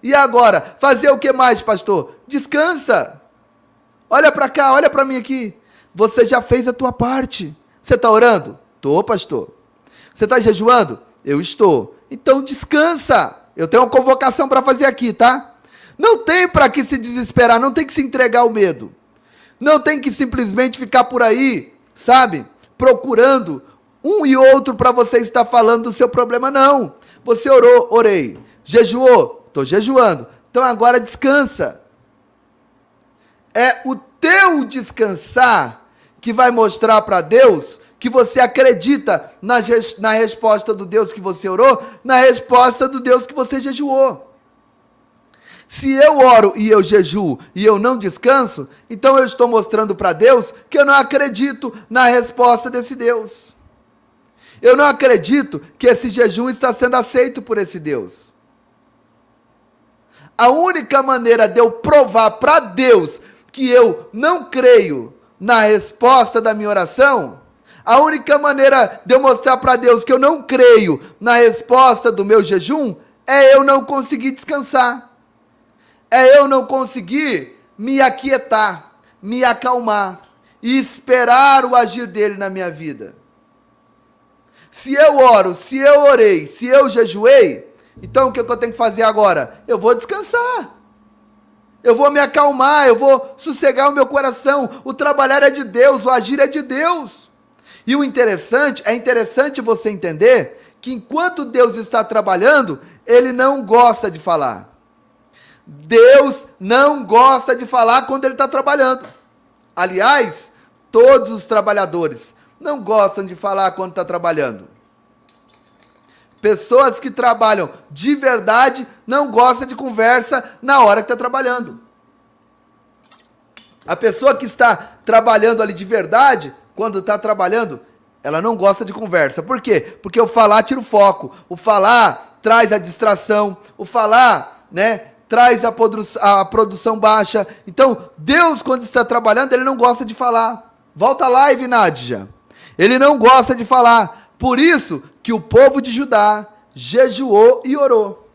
E agora, fazer o que mais, pastor? Descansa. Olha para cá, olha para mim aqui. Você já fez a tua parte. Você está orando? Estou, pastor. Você está jejuando? Eu estou. Então descansa. Eu tenho uma convocação para fazer aqui, tá? Não tem para que se desesperar, não tem que se entregar ao medo. Não tem que simplesmente ficar por aí, sabe? Procurando um e outro para você estar falando do seu problema. Não. Você orou, orei. Jejuou? Estou jejuando. Então agora descansa. É o teu descansar que vai mostrar para Deus que você acredita na resposta do Deus que você orou, na resposta do Deus que você jejuou. Se eu oro e eu jejuo e eu não descanso, então eu estou mostrando para Deus que eu não acredito na resposta desse Deus. Eu não acredito que esse jejum está sendo aceito por esse Deus. A única maneira de eu provar para Deus que eu não creio na resposta da minha oração, a única maneira de eu mostrar para Deus que eu não creio na resposta do meu jejum, é eu não conseguir descansar. É eu não conseguir me aquietar, me acalmar e esperar o agir dele na minha vida. Se eu oro, se eu orei, se eu jejuei, então o que eu tenho que fazer agora? Eu vou descansar. Eu vou me acalmar, eu vou sossegar o meu coração. O trabalhar é de Deus, o agir é de Deus. E o interessante, é interessante você entender que enquanto Deus está trabalhando, Ele não gosta de falar. Deus não gosta de falar quando Ele está trabalhando. Aliás, todos os trabalhadores não gostam de falar quando está trabalhando. Pessoas que trabalham de verdade não gostam de conversa na hora que está trabalhando. A pessoa que está trabalhando ali de verdade, quando está trabalhando, ela não gosta de conversa. Por quê? Porque o falar tira o foco. O falar traz a distração. O falar, traz a produção baixa. Então, Deus, quando está trabalhando, Ele não gosta de falar. Volta a live, Nádia. Ele não gosta de falar. Por isso que o povo de Judá jejuou e orou.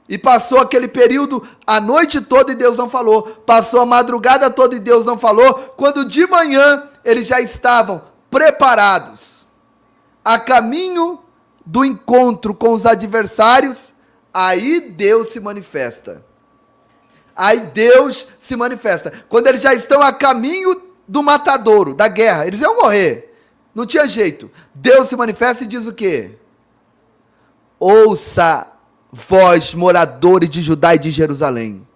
E passou aquele período a noite toda e Deus não falou. Passou a madrugada toda e Deus não falou. Quando de manhã eles já estavam preparados, a caminho do encontro com os adversários, aí Deus se manifesta. Aí Deus se manifesta. Quando eles já estão a caminho do matadouro, da guerra, eles iam morrer. Não tinha jeito. Deus se manifesta e diz o quê? Ouça, vós, moradores de Judá e de Jerusalém.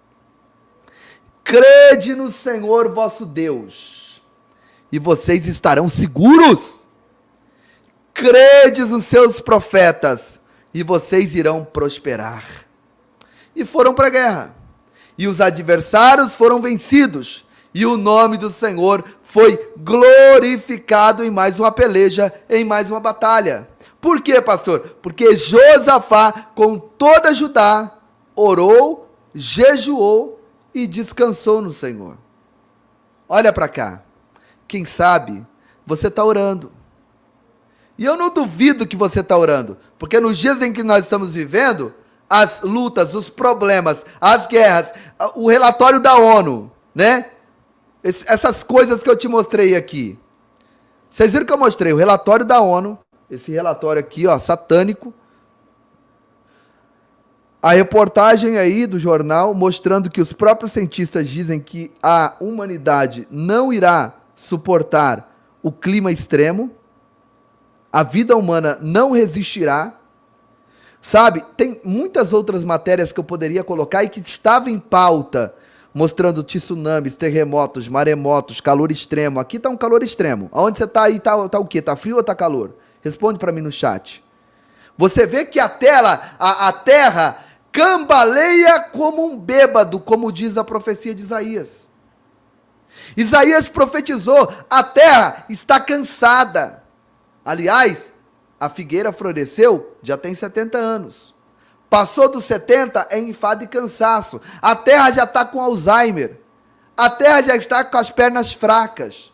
Crede no Senhor vosso Deus, e vocês estarão seguros. Crede nos seus profetas, e vocês irão prosperar. E foram para a guerra. E os adversários foram vencidos. E o nome do Senhor foi glorificado em mais uma peleja, em mais uma batalha. Por quê, pastor? Porque Josafá, com toda Judá, orou, jejuou e descansou no Senhor. Olha para cá. Quem sabe você está orando. E eu não duvido que você está orando, porque nos dias em que nós estamos vivendo, as lutas, os problemas, as guerras, o relatório da ONU, essas coisas que eu te mostrei aqui. Vocês viram que eu mostrei o relatório da ONU, esse relatório aqui, satânico. A reportagem aí do jornal mostrando que os próprios cientistas dizem que a humanidade não irá suportar o clima extremo, a vida humana não resistirá. Sabe, tem muitas outras matérias que eu poderia colocar e que estavam em pauta, mostrando tsunamis, terremotos, maremotos, calor extremo. Aqui está um calor extremo. Aonde você está aí, tá o quê? Está frio ou está calor? Responde para mim no chat. Você vê que a terra cambaleia como um bêbado, como diz a profecia de Isaías. Isaías profetizou, a terra está cansada. Aliás, A figueira floresceu, já tem 70 anos. Passou dos 70, é enfado e cansaço. A terra já está com Alzheimer. A terra já está com as pernas fracas.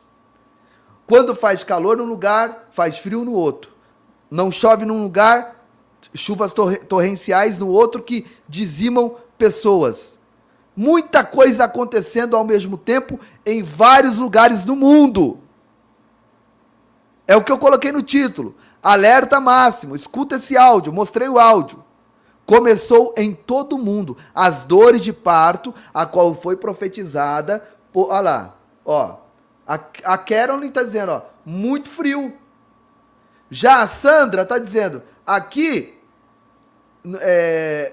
Quando faz calor num lugar, faz frio no outro. Não chove num lugar, chuvas torrenciais no outro que dizimam pessoas. Muita coisa acontecendo ao mesmo tempo em vários lugares do mundo. É o que eu coloquei no título. Alerta máximo. Escuta esse áudio, mostrei o áudio. Começou em todo mundo. As dores de parto, a qual foi profetizada. Olha lá, ó. A Carolyn está dizendo, ó, muito frio. Já a Sandra está dizendo, aqui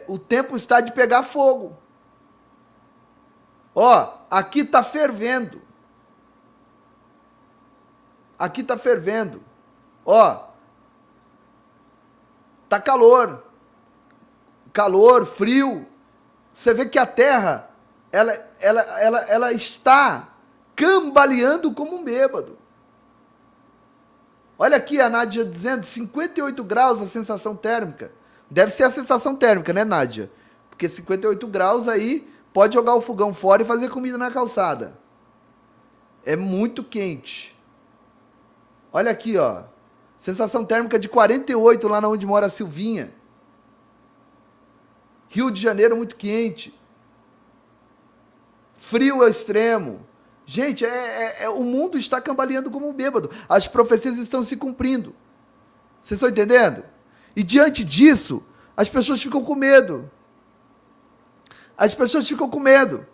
o tempo está de pegar fogo. Ó, aqui está fervendo. Aqui está fervendo. Ó, tá calor. Calor, frio. Você vê que a terra, ela está cambaleando como um bêbado. Olha aqui a Nádia dizendo 58 graus a sensação térmica. Deve ser a sensação térmica, né, Nádia? Porque 58 graus aí pode jogar o fogão fora e fazer comida na calçada. É muito quente. Olha aqui, ó. Sensação térmica de 48 lá onde mora a Silvinha. Rio de Janeiro muito quente. Frio extremo. Gente, o mundo está cambaleando como um bêbado. As profecias estão se cumprindo. Vocês estão entendendo? E diante disso, as pessoas ficam com medo. As pessoas ficam com medo.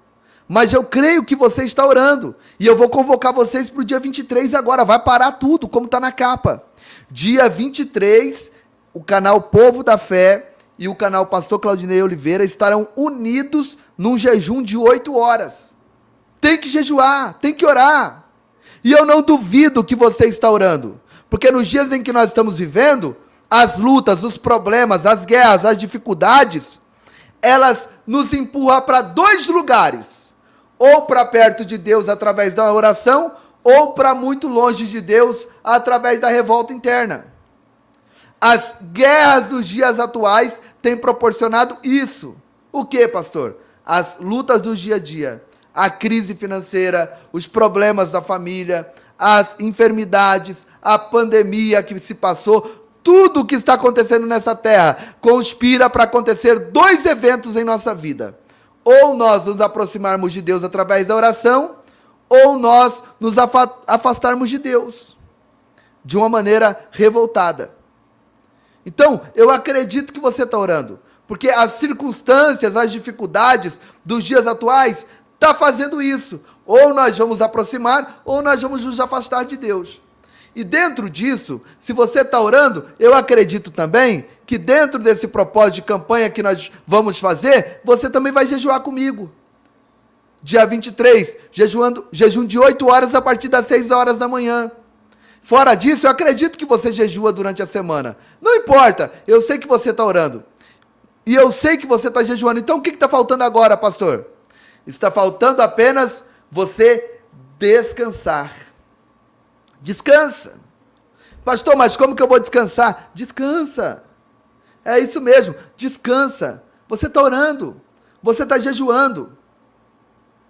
Mas eu creio que você está orando. E eu vou convocar vocês para o dia 23 agora. Vai parar tudo, como está na capa. Dia 23, o canal Povo da Fé e o canal Pastor Claudinei Oliveira estarão unidos num jejum de 8 horas. Tem que jejuar, tem que orar. E eu não duvido que você está orando. Porque nos dias em que nós estamos vivendo, as lutas, os problemas, as guerras, as dificuldades, elas nos empurram para 2 lugares. Ou para perto de Deus através da oração, ou para muito longe de Deus através da revolta interna. As guerras dos dias atuais têm proporcionado isso. O que, pastor? As lutas do dia a dia, a crise financeira, os problemas da família, as enfermidades, a pandemia que se passou, tudo o que está acontecendo nessa terra conspira para acontecer 2 eventos em nossa vida. Ou nós nos aproximarmos de Deus através da oração, ou nós nos afastarmos de Deus de uma maneira revoltada. Então, eu acredito que você está orando, porque as circunstâncias, as dificuldades dos dias atuais estão fazendo isso. Ou nós vamos aproximar, ou nós vamos nos afastar de Deus. E dentro disso, se você está orando, eu acredito também que dentro desse propósito de campanha que nós vamos fazer, você também vai jejuar comigo. Dia 23, jejum de 8 horas a partir das 6 horas da manhã. Fora disso, eu acredito que você jejua durante a semana. Não importa, eu sei que você está orando. E eu sei que você está jejuando. Então, o que está faltando agora, pastor? Está faltando apenas você descansar. Descansa. Pastor, mas como que eu vou descansar? Descansa. É isso mesmo, descansa. Você está orando. Você está jejuando.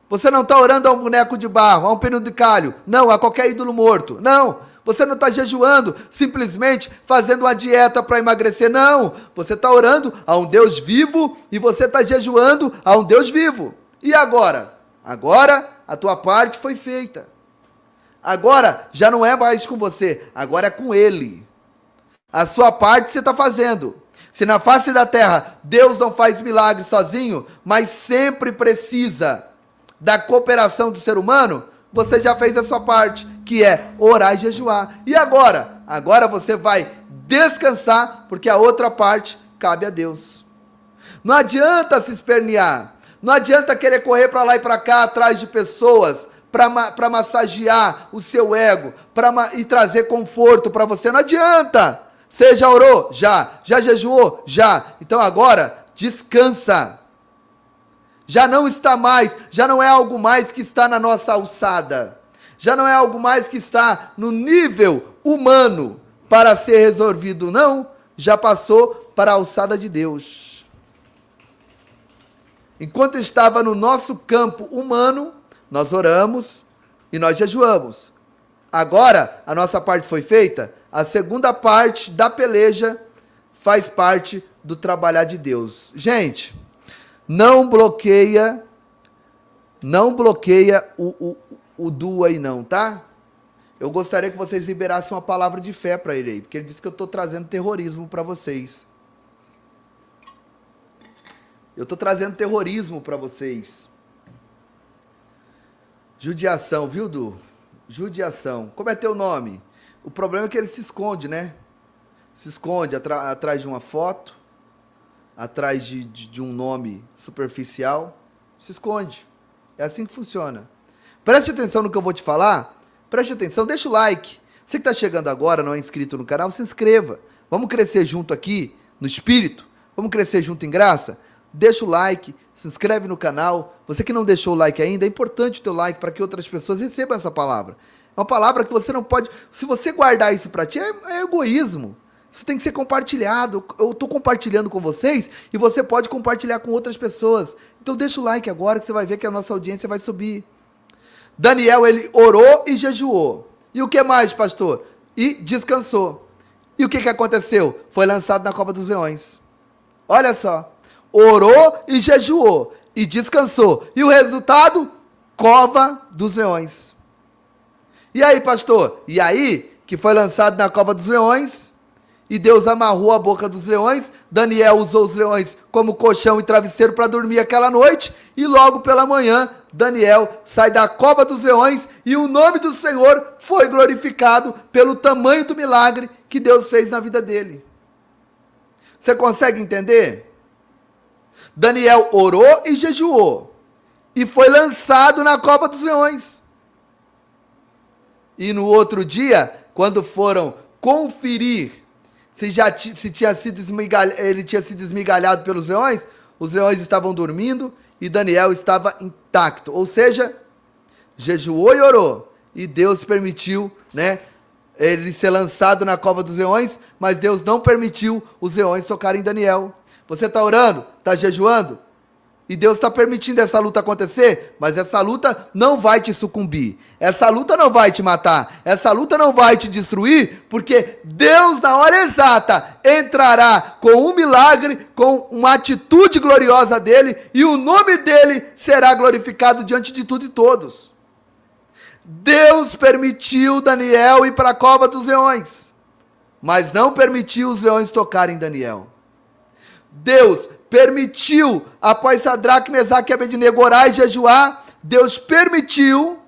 Você não está orando a um boneco de barro, a um penduricalho. Não, a qualquer ídolo morto. Não. Você não está jejuando, simplesmente fazendo uma dieta para emagrecer. Não, você está orando a um Deus vivo e você está jejuando a um Deus vivo. E agora? Agora a tua parte foi feita. Agora já não é mais com você, agora é com Ele. A sua parte você está fazendo. Se na face da terra Deus não faz milagre sozinho, mas sempre precisa da cooperação do ser humano, você já fez a sua parte, que é orar e jejuar. E agora? Agora você vai descansar, porque a outra parte cabe a Deus. Não adianta se espernear. Não adianta querer correr para lá e para cá atrás de pessoas para massagear o seu ego e trazer conforto para você. Não adianta. Você já orou? Já. Já jejuou? Já. Então agora, descansa. Já não está mais, já não é algo mais que está na nossa alçada. Já não é algo mais que está no nível humano. para ser resolvido não, já passou para a alçada de Deus. Enquanto estava no nosso campo humano, nós oramos e nós jejuamos. Agora, a nossa parte foi feita, a segunda parte da peleja faz parte do trabalhar de Deus. Gente, não bloqueia o Du aí não, tá? Eu gostaria que vocês liberassem uma palavra de fé para ele aí, porque ele disse que eu estou trazendo terrorismo para vocês. Eu estou trazendo terrorismo para vocês. Judiação, viu, Du? Judiação. Como é teu nome? O problema é que ele se esconde, né? Se esconde atrás de uma foto, atrás de um nome superficial. Se esconde. É assim que funciona. Preste atenção no que eu vou te falar. Preste atenção, deixa o like. Você que está chegando agora, não é inscrito no canal, se inscreva. Vamos crescer junto aqui, no espírito. Vamos crescer junto em graça. Deixa o like, se inscreve no canal. Você que não deixou o like ainda, é importante o teu like para que outras pessoas recebam essa palavra. É uma palavra que você não pode... Se você guardar isso para ti, é egoísmo. Isso tem que ser compartilhado. Eu estou compartilhando com vocês e você pode compartilhar com outras pessoas. Então deixa o like agora que você vai ver que a nossa audiência vai subir. Daniel, ele orou e jejuou. E o que mais, pastor? E descansou. E o que aconteceu? Foi lançado na cova dos leões. Olha só. Orou e jejuou. E descansou. E o resultado? Cova dos leões. E aí, pastor? E aí, que foi lançado na cova dos leões, e Deus amarrou a boca dos leões, Daniel usou os leões como colchão e travesseiro para dormir aquela noite, e logo pela manhã, Daniel sai da cova dos leões, e o nome do Senhor foi glorificado pelo tamanho do milagre que Deus fez na vida dele. Você consegue entender? Daniel orou e jejuou, e foi lançado na cova dos leões. E no outro dia, quando foram conferir se tinha sido ele tinha sido esmigalhado pelos leões, os leões estavam dormindo e Daniel estava intacto. Ou seja, jejuou e orou. E Deus permitiu, né, ele ser lançado na cova dos leões, mas Deus não permitiu os leões tocarem em Daniel. Você está orando? Está jejuando? E Deus está permitindo essa luta acontecer, mas essa luta não vai te sucumbir. Essa luta não vai te matar. Essa luta não vai te destruir, porque Deus, na hora exata, entrará com um milagre, com uma atitude gloriosa dele, e o nome dele será glorificado diante de tudo e todos. Deus permitiu Daniel ir para a cova dos leões, mas não permitiu os leões tocarem Daniel. Deus permitiu, após Sadraque, Mesaque e Abednego orar e jejuar, Deus permitiu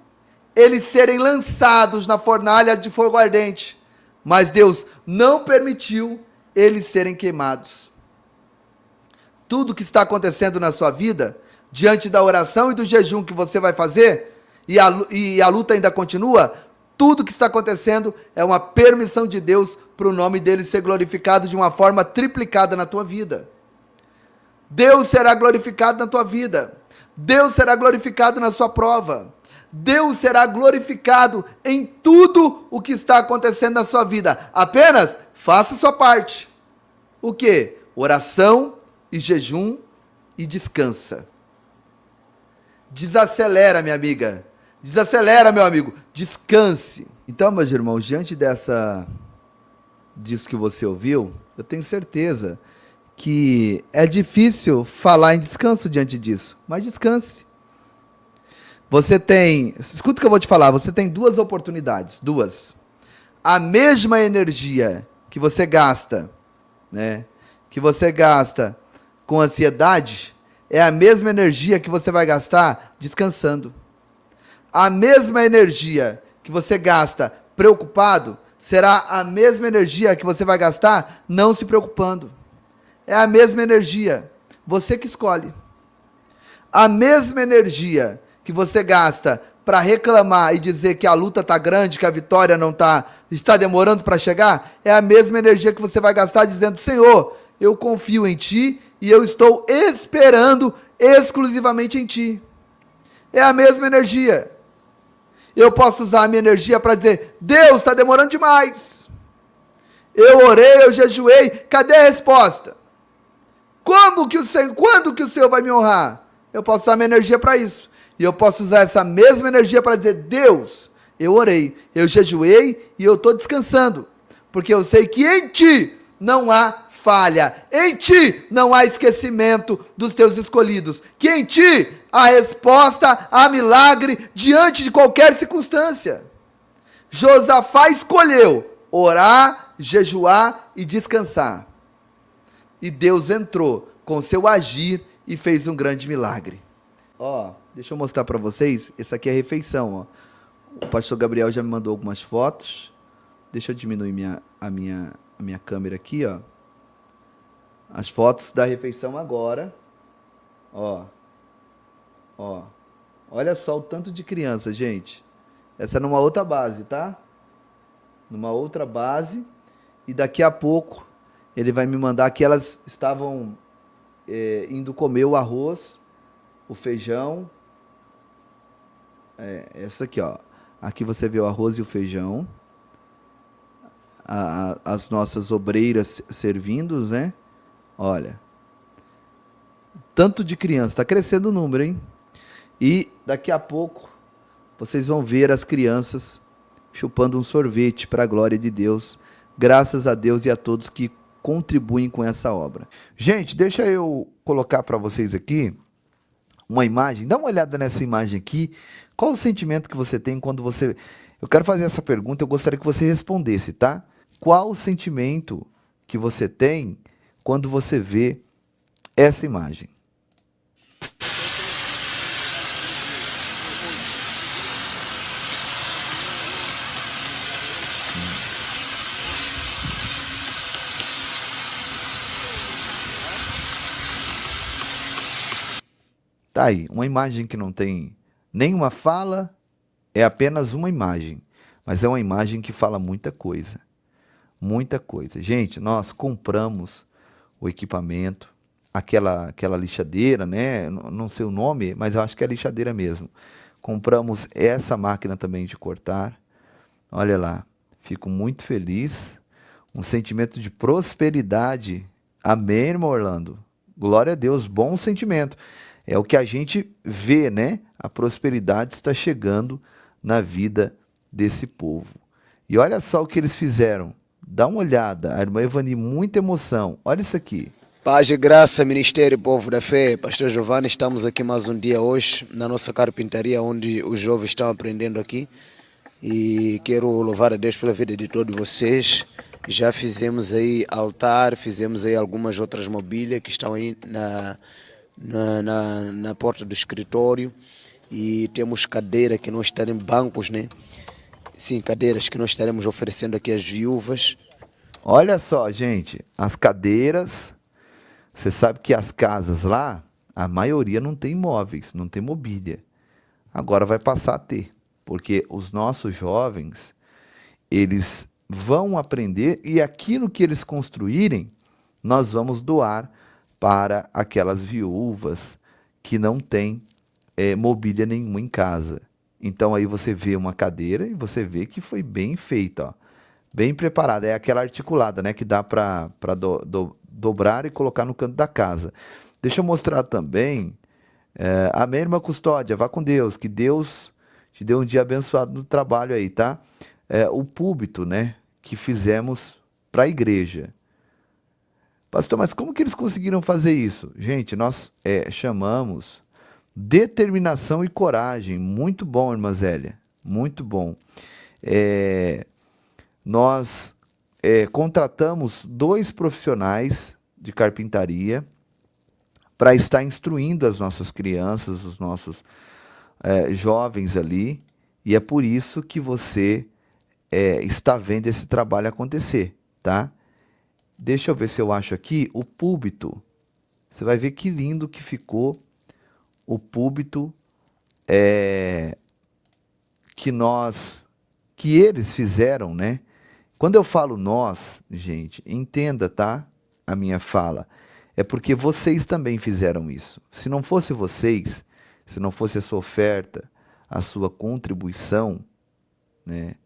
eles serem lançados na fornalha de fogo ardente, mas Deus não permitiu eles serem queimados. Tudo que está acontecendo na sua vida, diante da oração e do jejum que você vai fazer, e a luta ainda continua, tudo que está acontecendo é uma permissão de Deus para o nome dele ser glorificado de uma forma triplicada na tua vida. Deus será glorificado na tua vida. Deus será glorificado na sua prova. Deus será glorificado em tudo o que está acontecendo na sua vida. Apenas faça a sua parte. O quê? Oração e jejum e descansa. Desacelera, minha amiga. Desacelera, meu amigo. Descanse. Então, meus irmãos, diante disso que você ouviu, eu tenho certeza que é difícil falar em descanso diante disso, mas descanse. Escuta o que eu vou te falar, você tem duas oportunidades, a mesma energia que você gasta, né, com ansiedade, é a mesma energia que você vai gastar descansando. A mesma energia que você gasta preocupado, será a mesma energia que você vai gastar não se preocupando. É a mesma energia, você que escolhe. A mesma energia que você gasta para reclamar e dizer que a luta está grande, que a vitória está demorando para chegar, é a mesma energia que você vai gastar dizendo: Senhor, eu confio em Ti e eu estou esperando exclusivamente em Ti. É a mesma energia. Eu posso usar a minha energia para dizer: Deus, está demorando demais. eu orei, eu jejuei, cadê a resposta? Quando que o Senhor vai me honrar? Eu posso usar minha energia para isso. E eu posso usar essa mesma energia para dizer, Deus, eu orei, eu jejuei e eu estou descansando. Porque eu sei que em Ti não há falha. Em Ti não há esquecimento dos Teus escolhidos. Que em Ti há resposta, há milagre diante de qualquer circunstância. Josafá escolheu orar, jejuar e descansar. E Deus entrou com seu agir e fez um grande milagre. Ó, deixa eu mostrar para vocês. Essa aqui é a refeição, ó. O pastor Gabriel já me mandou algumas fotos. Deixa eu diminuir a minha câmera aqui, ó. As fotos da refeição agora. Ó. Ó. Olha só o tanto de criança, gente. Essa é numa outra base, tá? Numa outra base. E daqui a pouco ele vai me mandar que elas estavam indo comer o arroz, o feijão. Essa aqui, ó. Aqui você vê o arroz e o feijão. As nossas obreiras servindo, né? Olha. Tanto de criança. Está crescendo o número, hein? E daqui a pouco vocês vão ver as crianças chupando um sorvete para a glória de Deus. Graças a Deus e a todos que contribuem com essa obra. Gente, deixa eu colocar para vocês aqui uma imagem. Dá uma olhada nessa imagem aqui. Qual o sentimento que você tem quando você... Eu quero fazer essa pergunta, eu gostaria que você respondesse, tá? Qual o sentimento que você tem quando você vê essa imagem? Tá aí, uma imagem que não tem nenhuma fala, é apenas uma imagem, mas é uma imagem que fala muita coisa. Muita coisa. Gente, nós compramos o equipamento, aquela lixadeira, né? Não sei o nome, mas eu acho que é lixadeira mesmo. Compramos essa máquina também de cortar. Olha lá, fico muito feliz. Um sentimento de prosperidade. Amém, irmão Orlando? Glória a Deus, bom sentimento. É o que a gente vê, né? A prosperidade está chegando na vida desse povo. E olha só o que eles fizeram. Dá uma olhada, a irmã Evani, muita emoção. Olha isso aqui. Paz e graça, Ministério Povo da Fé. Pastor Giovanni, estamos aqui mais um dia hoje, na nossa carpintaria, onde os jovens estão aprendendo aqui. E quero louvar a Deus pela vida de todos vocês. Já fizemos aí altar, fizemos aí algumas outras mobílias que estão aí na porta do escritório. E temos cadeira que nós estaremos, bancos, né? Sim, cadeiras que nós estaremos oferecendo aqui às viúvas. Olha só, gente, as cadeiras, você sabe que as casas lá, a maioria não tem móveis, não tem mobília. Agora vai passar a ter, porque os nossos jovens, eles vão aprender e aquilo que eles construírem, nós vamos doar para aquelas viúvas que não têm mobília nenhuma em casa. Então aí você vê uma cadeira e você vê que foi bem feita, ó, bem preparada. É aquela articulada, né, que dá para dobrar e colocar no canto da casa. Deixa eu mostrar também. Amém, irmã Custódia, vá com Deus, que Deus te dê um dia abençoado no trabalho aí, tá? O púlpito, né, que fizemos para a igreja. Pastor, mas como que eles conseguiram fazer isso? Gente, nós chamamos determinação e coragem. Muito bom, irmã Zélia, muito bom. Nós contratamos 2 profissionais de carpintaria para estar instruindo as nossas crianças, os nossos jovens ali, e é por isso que você está vendo esse trabalho acontecer, tá? Deixa eu ver se eu acho aqui o púlpito. Você vai ver que lindo que ficou o púlpito que eles fizeram, né? Quando eu falo nós, gente, entenda, tá? A minha fala. É porque vocês também fizeram isso. Se não fosse vocês, se não fosse a sua oferta, a sua contribuição, né?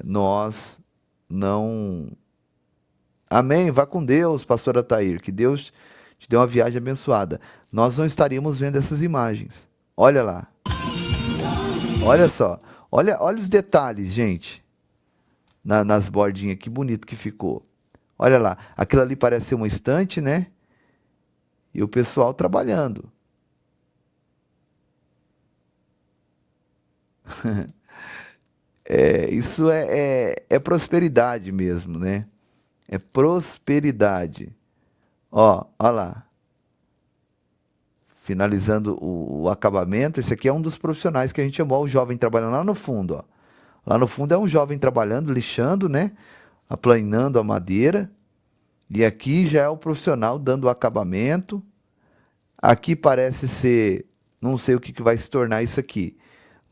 Nós não... Amém, vá com Deus, pastor Atair, que Deus te dê uma viagem abençoada. Nós não estaríamos vendo essas imagens. Olha lá. Olha só. Olha os detalhes, gente. Nas bordinhas, que bonito que ficou. Olha lá. Aquilo ali parece ser uma estante, né? E o pessoal trabalhando. Isso é prosperidade mesmo, né? É prosperidade. Ó lá. Finalizando o acabamento. Esse aqui é um dos profissionais que a gente chamou, o jovem trabalhando lá no fundo, ó. Lá no fundo é um jovem trabalhando, lixando, né? Aplanando a madeira. E aqui já é o profissional dando o acabamento. Aqui parece ser... Não sei o que vai se tornar isso aqui.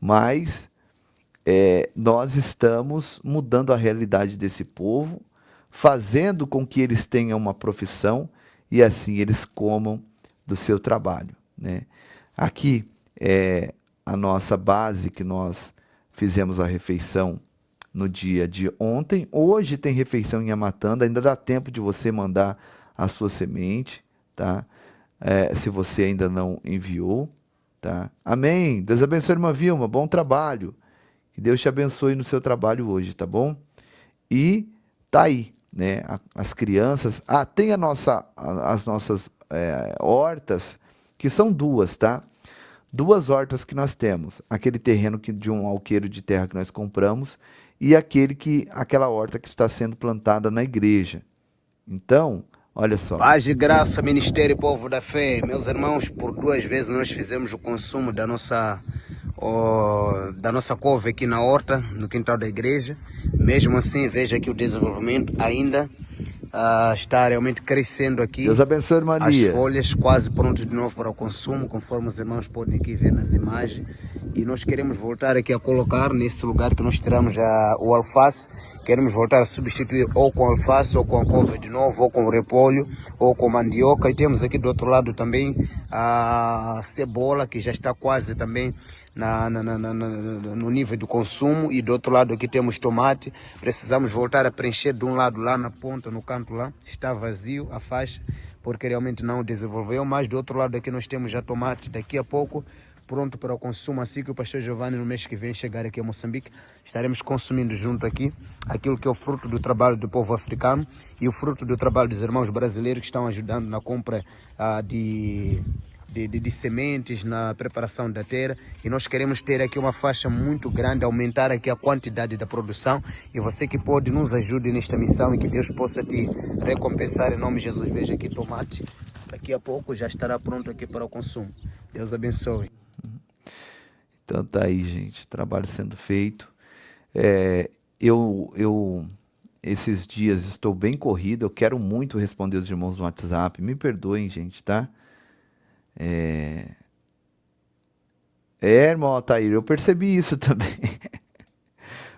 Mas nós estamos mudando a realidade desse povo, fazendo com que eles tenham uma profissão e assim eles comam do seu trabalho, né? Aqui é a nossa base que nós fizemos a refeição no dia de ontem. Hoje tem refeição em Amatanda, ainda dá tempo de você mandar a sua semente, tá? Se você ainda não enviou, tá? Amém. Deus abençoe, irmã Vilma, bom trabalho. Que Deus te abençoe no seu trabalho hoje, tá bom? E tá aí, né? As crianças... tem as nossas hortas, que são duas, tá? Duas hortas que nós temos. Aquele terreno de um alqueiro de terra que nós compramos e aquela horta que está sendo plantada na igreja. Então, olha só. Paz e graça, Ministério Povo da Fé. Meus irmãos, por 2 vezes nós fizemos o consumo da nossa couve aqui na horta, no quintal da igreja. Mesmo assim, veja que o desenvolvimento ainda está realmente crescendo aqui. Deus abençoe, irmã Lia. As folhas quase prontas de novo para o consumo, conforme os irmãos podem aqui ver nas imagens. E nós queremos voltar aqui a colocar nesse lugar que nós tiramos o alface. Queremos voltar a substituir ou com alface, ou com a couve de novo, ou com repolho, ou com mandioca. E temos aqui do outro lado também a cebola, que já está quase também no nível do consumo. E do outro lado aqui temos tomate. Precisamos voltar a preencher de um lado lá na ponta, no canto lá. Está vazio a faixa, porque realmente não desenvolveu. Mas do outro lado aqui nós temos já tomate. Daqui a pouco, pronto para o consumo, assim que o pastor Giovanni no mês que vem chegar aqui a Moçambique, estaremos consumindo junto aqui aquilo que é o fruto do trabalho do povo africano e o fruto do trabalho dos irmãos brasileiros que estão ajudando na compra de sementes, na preparação da terra. E nós queremos ter aqui uma faixa muito grande, aumentar aqui a quantidade da produção. E você que pode, nos ajude nesta missão e que Deus possa te recompensar em nome de Jesus. Veja aqui tomate, daqui a pouco já estará pronto aqui para o consumo. Deus abençoe. Então tá aí, gente, trabalho sendo feito. Eu esses dias estou bem corrido, eu quero muito responder os irmãos no WhatsApp, me perdoem, gente, tá? Irmão Altair, eu percebi isso também.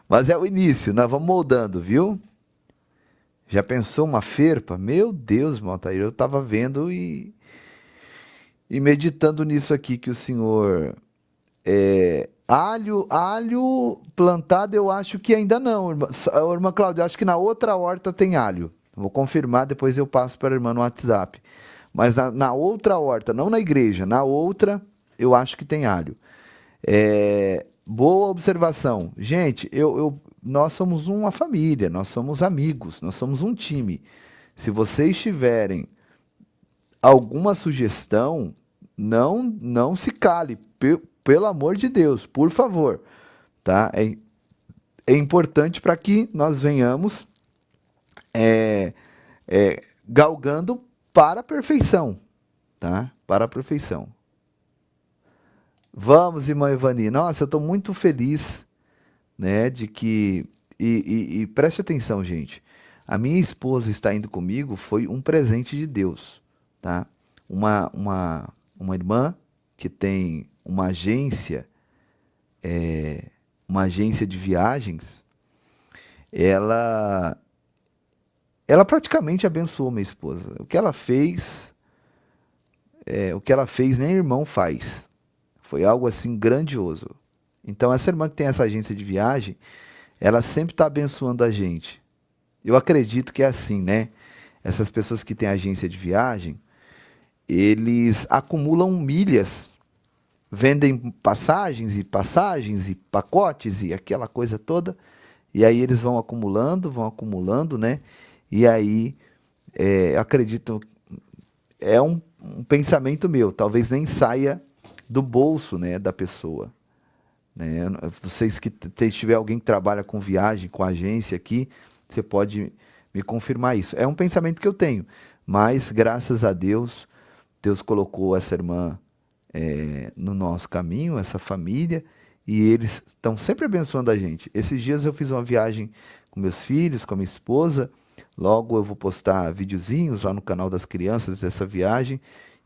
Mas é o início, nós vamos moldando, viu? Já pensou uma ferpa? Meu Deus, irmão Altair, eu estava vendo e meditando nisso aqui que o senhor... Alho plantado eu acho que ainda não, irmã Cláudia, eu acho que na outra horta tem alho. Vou confirmar, depois eu passo para a irmã no WhatsApp. Mas na outra horta, não na igreja, na outra eu acho que tem alho. Boa observação. Gente, nós somos uma família, nós somos amigos, nós somos um time. Se vocês tiverem alguma sugestão, não se cale, pelo amor de Deus, por favor, tá? É importante para que nós venhamos galgando para a perfeição, tá? Para a perfeição. Vamos, irmã Ivani. Nossa, eu estou muito feliz, né, de que... E preste atenção, gente. A minha esposa está indo comigo, foi um presente de Deus, tá? Uma irmã que tem uma agência de viagens, ela praticamente abençoou minha esposa. O que ela fez nem irmão faz. Foi algo assim grandioso. Então essa irmã que tem essa agência de viagem, ela sempre está abençoando a gente, Eu acredito que é assim, né? Essas pessoas que têm agência de viagem, eles acumulam milhas, vendem passagens e pacotes e aquela coisa toda, e aí eles vão acumulando, né? E aí, acredito, é um pensamento meu, talvez nem saia do bolso, né, da pessoa. Né? Vocês que tiver alguém que trabalha com viagem, com agência aqui, você pode me confirmar isso. É um pensamento que eu tenho, mas graças a Deus, Deus colocou essa irmã no nosso caminho, essa família, e eles estão sempre abençoando a gente. Esses dias eu fiz uma viagem com meus filhos, com a minha esposa, logo eu vou postar videozinhos lá no canal das crianças dessa viagem,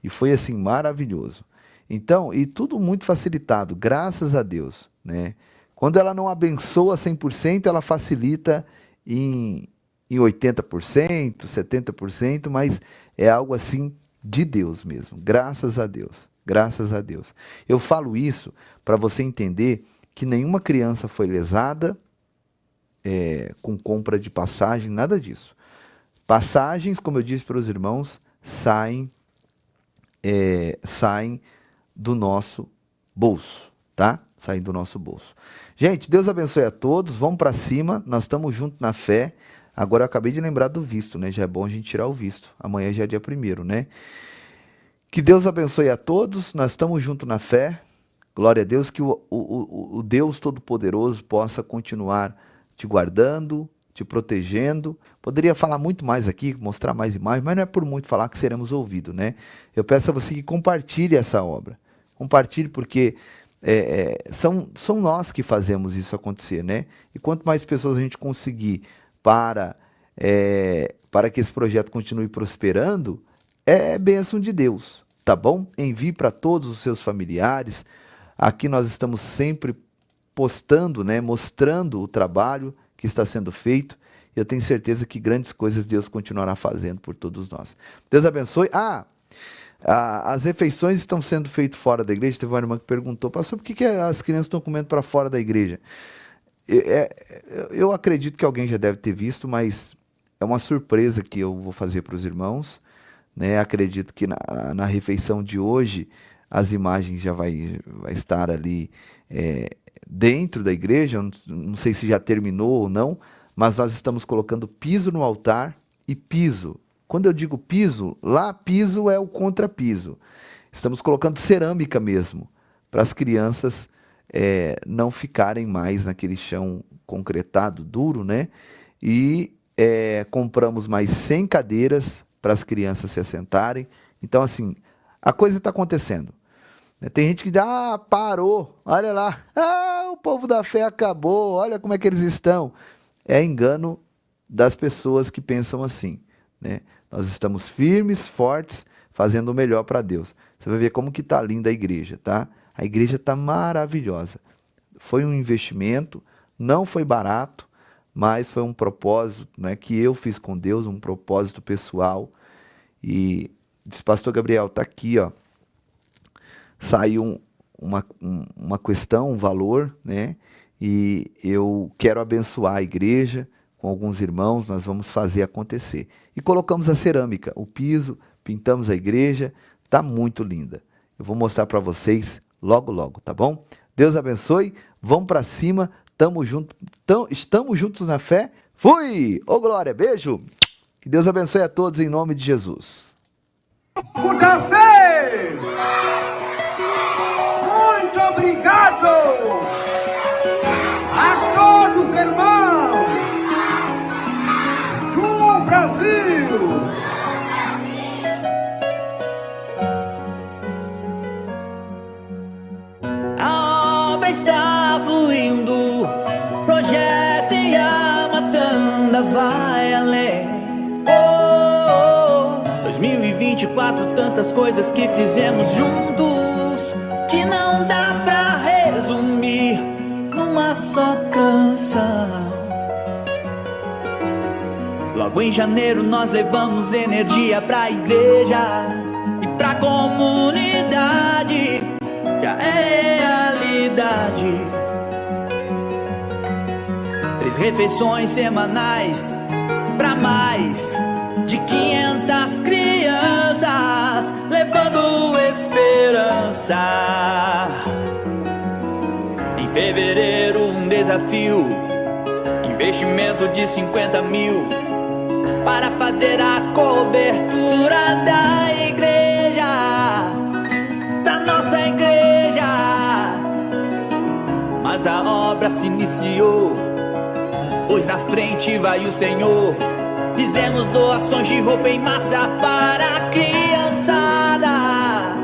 e foi assim, maravilhoso. Então, e tudo muito facilitado, graças a Deus, né? Quando ela não abençoa 100%, ela facilita em 80%, 70%, mas é algo assim de Deus mesmo, graças a Deus, graças a Deus. Eu falo isso para você entender que nenhuma criança foi lesada com compra de passagem, nada disso. Passagens, como eu disse para os irmãos, saem do nosso bolso, tá? Saem do nosso bolso. Gente, Deus abençoe a todos, vamos para cima, nós estamos juntos na fé. Agora eu acabei de lembrar do visto, né? Já é bom a gente tirar o visto. Amanhã já é dia 1º, né? Que Deus abençoe a todos, nós estamos juntos na fé. Glória a Deus, que o Deus Todo-Poderoso possa continuar te guardando, te protegendo. Poderia falar muito mais aqui, mostrar mais imagens, mas não é por muito falar que seremos ouvidos, né? Eu peço a você que compartilhe essa obra. Compartilhe porque são nós que fazemos isso acontecer, né? E quanto mais pessoas a gente conseguir para que esse projeto continue prosperando, é bênção de Deus, tá bom? Envie para todos os seus familiares. Aqui nós estamos sempre postando, né? Mostrando o trabalho que está sendo feito. Eu tenho certeza que grandes coisas Deus continuará fazendo por todos nós. Deus abençoe. As refeições estão sendo feitas fora da igreja. Teve uma irmã que perguntou, pastor, por que as crianças estão comendo para fora da igreja? Eu acredito que alguém já deve ter visto, mas é uma surpresa que eu vou fazer para os irmãos, né? Acredito que na refeição de hoje as imagens já vai estar ali dentro da igreja. Eu não sei se já terminou ou não, mas nós estamos colocando piso no altar e piso. Quando eu digo piso, lá piso é o contrapiso. Estamos colocando cerâmica mesmo, para as crianças não ficarem mais naquele chão concretado, duro, né? E compramos mais 100 cadeiras para as crianças se assentarem. Então, assim, a coisa está acontecendo. Tem gente que diz, parou, olha lá, o povo da fé acabou, olha como é que eles estão. É engano das pessoas que pensam assim, né? Nós estamos firmes, fortes, fazendo o melhor para Deus. Você vai ver como que está linda a igreja, tá? A igreja está maravilhosa. Foi um investimento, não foi barato, mas foi um propósito, né, que eu fiz com Deus, um propósito pessoal. E disse, pastor Gabriel, está aqui, ó. Saiu uma questão, um valor, né? E eu quero abençoar a igreja com alguns irmãos, nós vamos fazer acontecer. E colocamos a cerâmica, o piso, pintamos a igreja, está muito linda. Eu vou mostrar para vocês logo, logo, tá bom? Deus abençoe, vamos para cima, estamos juntos na fé. Fui! Ô glória, beijo! Que Deus abençoe a todos em nome de Jesus. O café! Muito obrigado a todos, irmãos do Brasil! A obra está fluindo, projeto em a Matanda vai além. 2024, tantas coisas que fizemos juntos, que não dá pra resumir numa só canção. Logo em janeiro nós levamos energia pra igreja e pra comunidade, já é realidade. 3 refeições semanais para mais de 500 crianças, levando esperança. Em fevereiro, um desafio, investimento de 50 mil para fazer a cobertura da igreja, da nossa igreja. Mas a obra se iniciou, pois na frente vai o Senhor. Fizemos doações de roupa em massa para a criançada,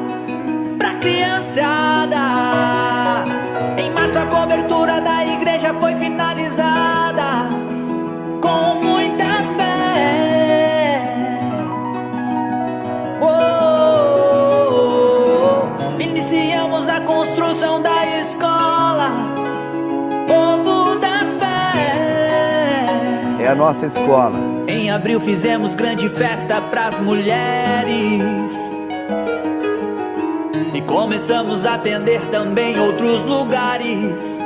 pra criançada. Em março a cobertura da igreja foi finalizada com muita fé. Iniciamos a construção da escola Povo da Fé. É a nossa escola. Em abril fizemos grande festa pras mulheres e começamos a atender também outros lugares.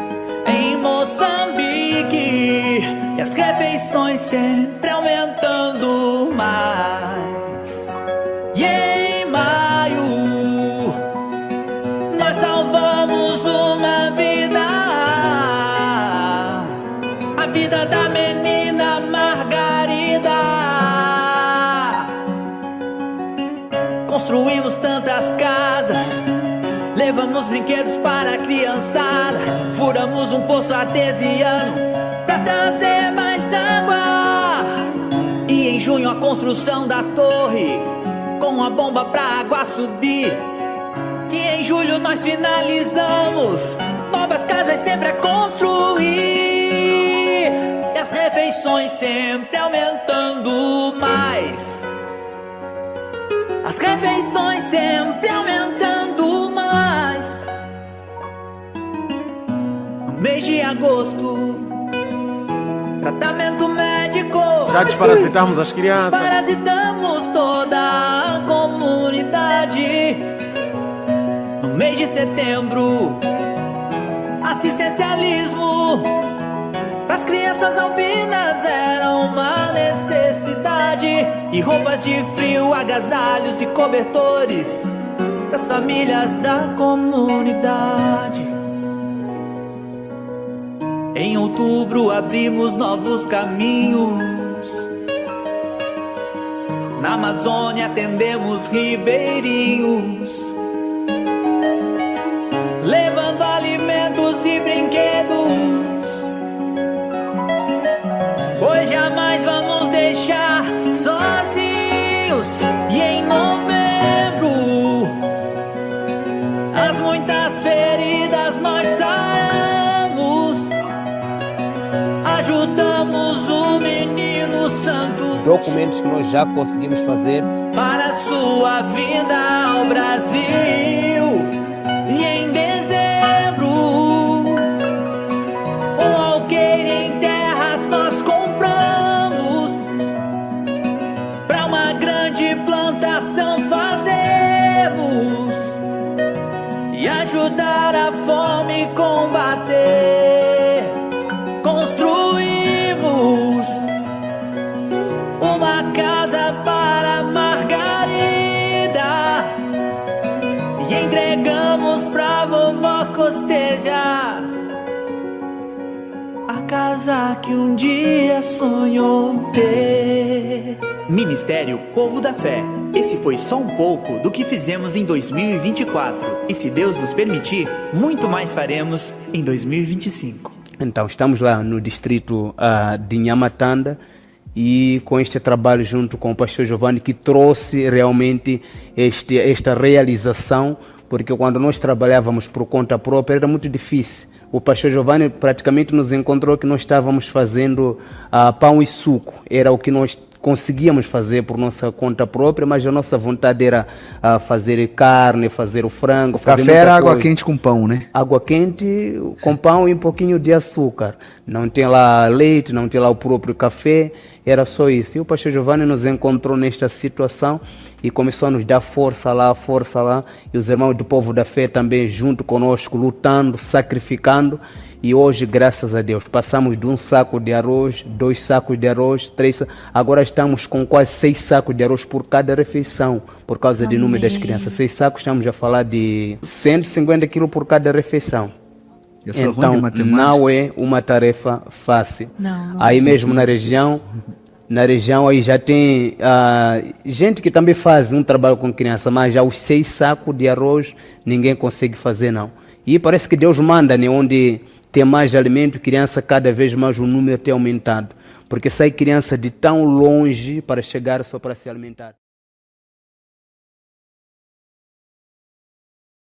Em Moçambique, e as refeições sempre aumentando mais. E em maio, nós salvamos uma vida, a vida da menina Margarida. Construímos tantas casas, levamos brinquedos para a criançada, furamos um poço artesiano pra trazer mais água. E em junho a construção da torre, com a bomba pra água subir. Que em julho nós finalizamos, novas casas sempre a construir. E as refeições sempre aumentando mais. As refeições sempre aumentando mais. No mês de agosto, tratamento médico. Já desparasitamos as crianças. Desparasitamos toda a comunidade. No mês de setembro, assistencialismo pras crianças albinas era uma necessidade. E roupas de frio, agasalhos e cobertores pras famílias da comunidade. Em outubro abrimos novos caminhos. Na Amazônia atendemos ribeirinhos, levando alimentos e brinquedos. Pois jamais vamos deixar sozinhos. E em novembro, as muitas feridas nós saramos. Ajudamos o menino santo. Documentos que nós já conseguimos fazer para sua vinda ao Brasil. E em dezembro, um alqueire em terras nós compramos. Pra uma grande plantação fazemos. E ajudar a fome combater. Construímos uma casa para Margarida e entregamos pra vovó costejar a casa que um dia sonhou ter. Ministério Povo da Fé. Esse foi só um pouco do que fizemos em 2024. E se Deus nos permitir, muito mais faremos em 2025. Então, estamos lá no distrito de Nhamatanda e com este trabalho junto com o pastor Giovanni, que trouxe realmente esta realização, porque quando nós trabalhávamos por conta própria era muito difícil. O pastor Giovanni praticamente nos encontrou que nós estávamos fazendo pão e suco, era o que nós conseguíamos fazer por nossa conta própria, mas a nossa vontade era fazer carne, fazer o frango, fazer Café era água coisa. quente com pão, né? Água quente com pão e um pouquinho de açúcar. Não tem lá leite, não tem lá o próprio café, era só isso. E o pastor Giovanni nos encontrou nesta situação e começou a nos dar força lá. E os irmãos do Povo da Fé também junto conosco, lutando, sacrificando. E hoje, graças a Deus, passamos de 1 saco de arroz, 2 sacos de arroz, 3 sacos. Agora estamos com quase 6 sacos de arroz por cada refeição, por causa do número das crianças. 6 sacos, estamos a falar de 150 quilos por cada refeição. Então, não é uma tarefa fácil. Não aí mesmo na região aí já tem gente que também faz um trabalho com criança, mas já os 6 sacos de arroz ninguém consegue fazer, não. E parece que Deus manda, né, onde tem mais alimento, criança, cada vez mais o número tem aumentado. Porque sai criança de tão longe para chegar só para se alimentar.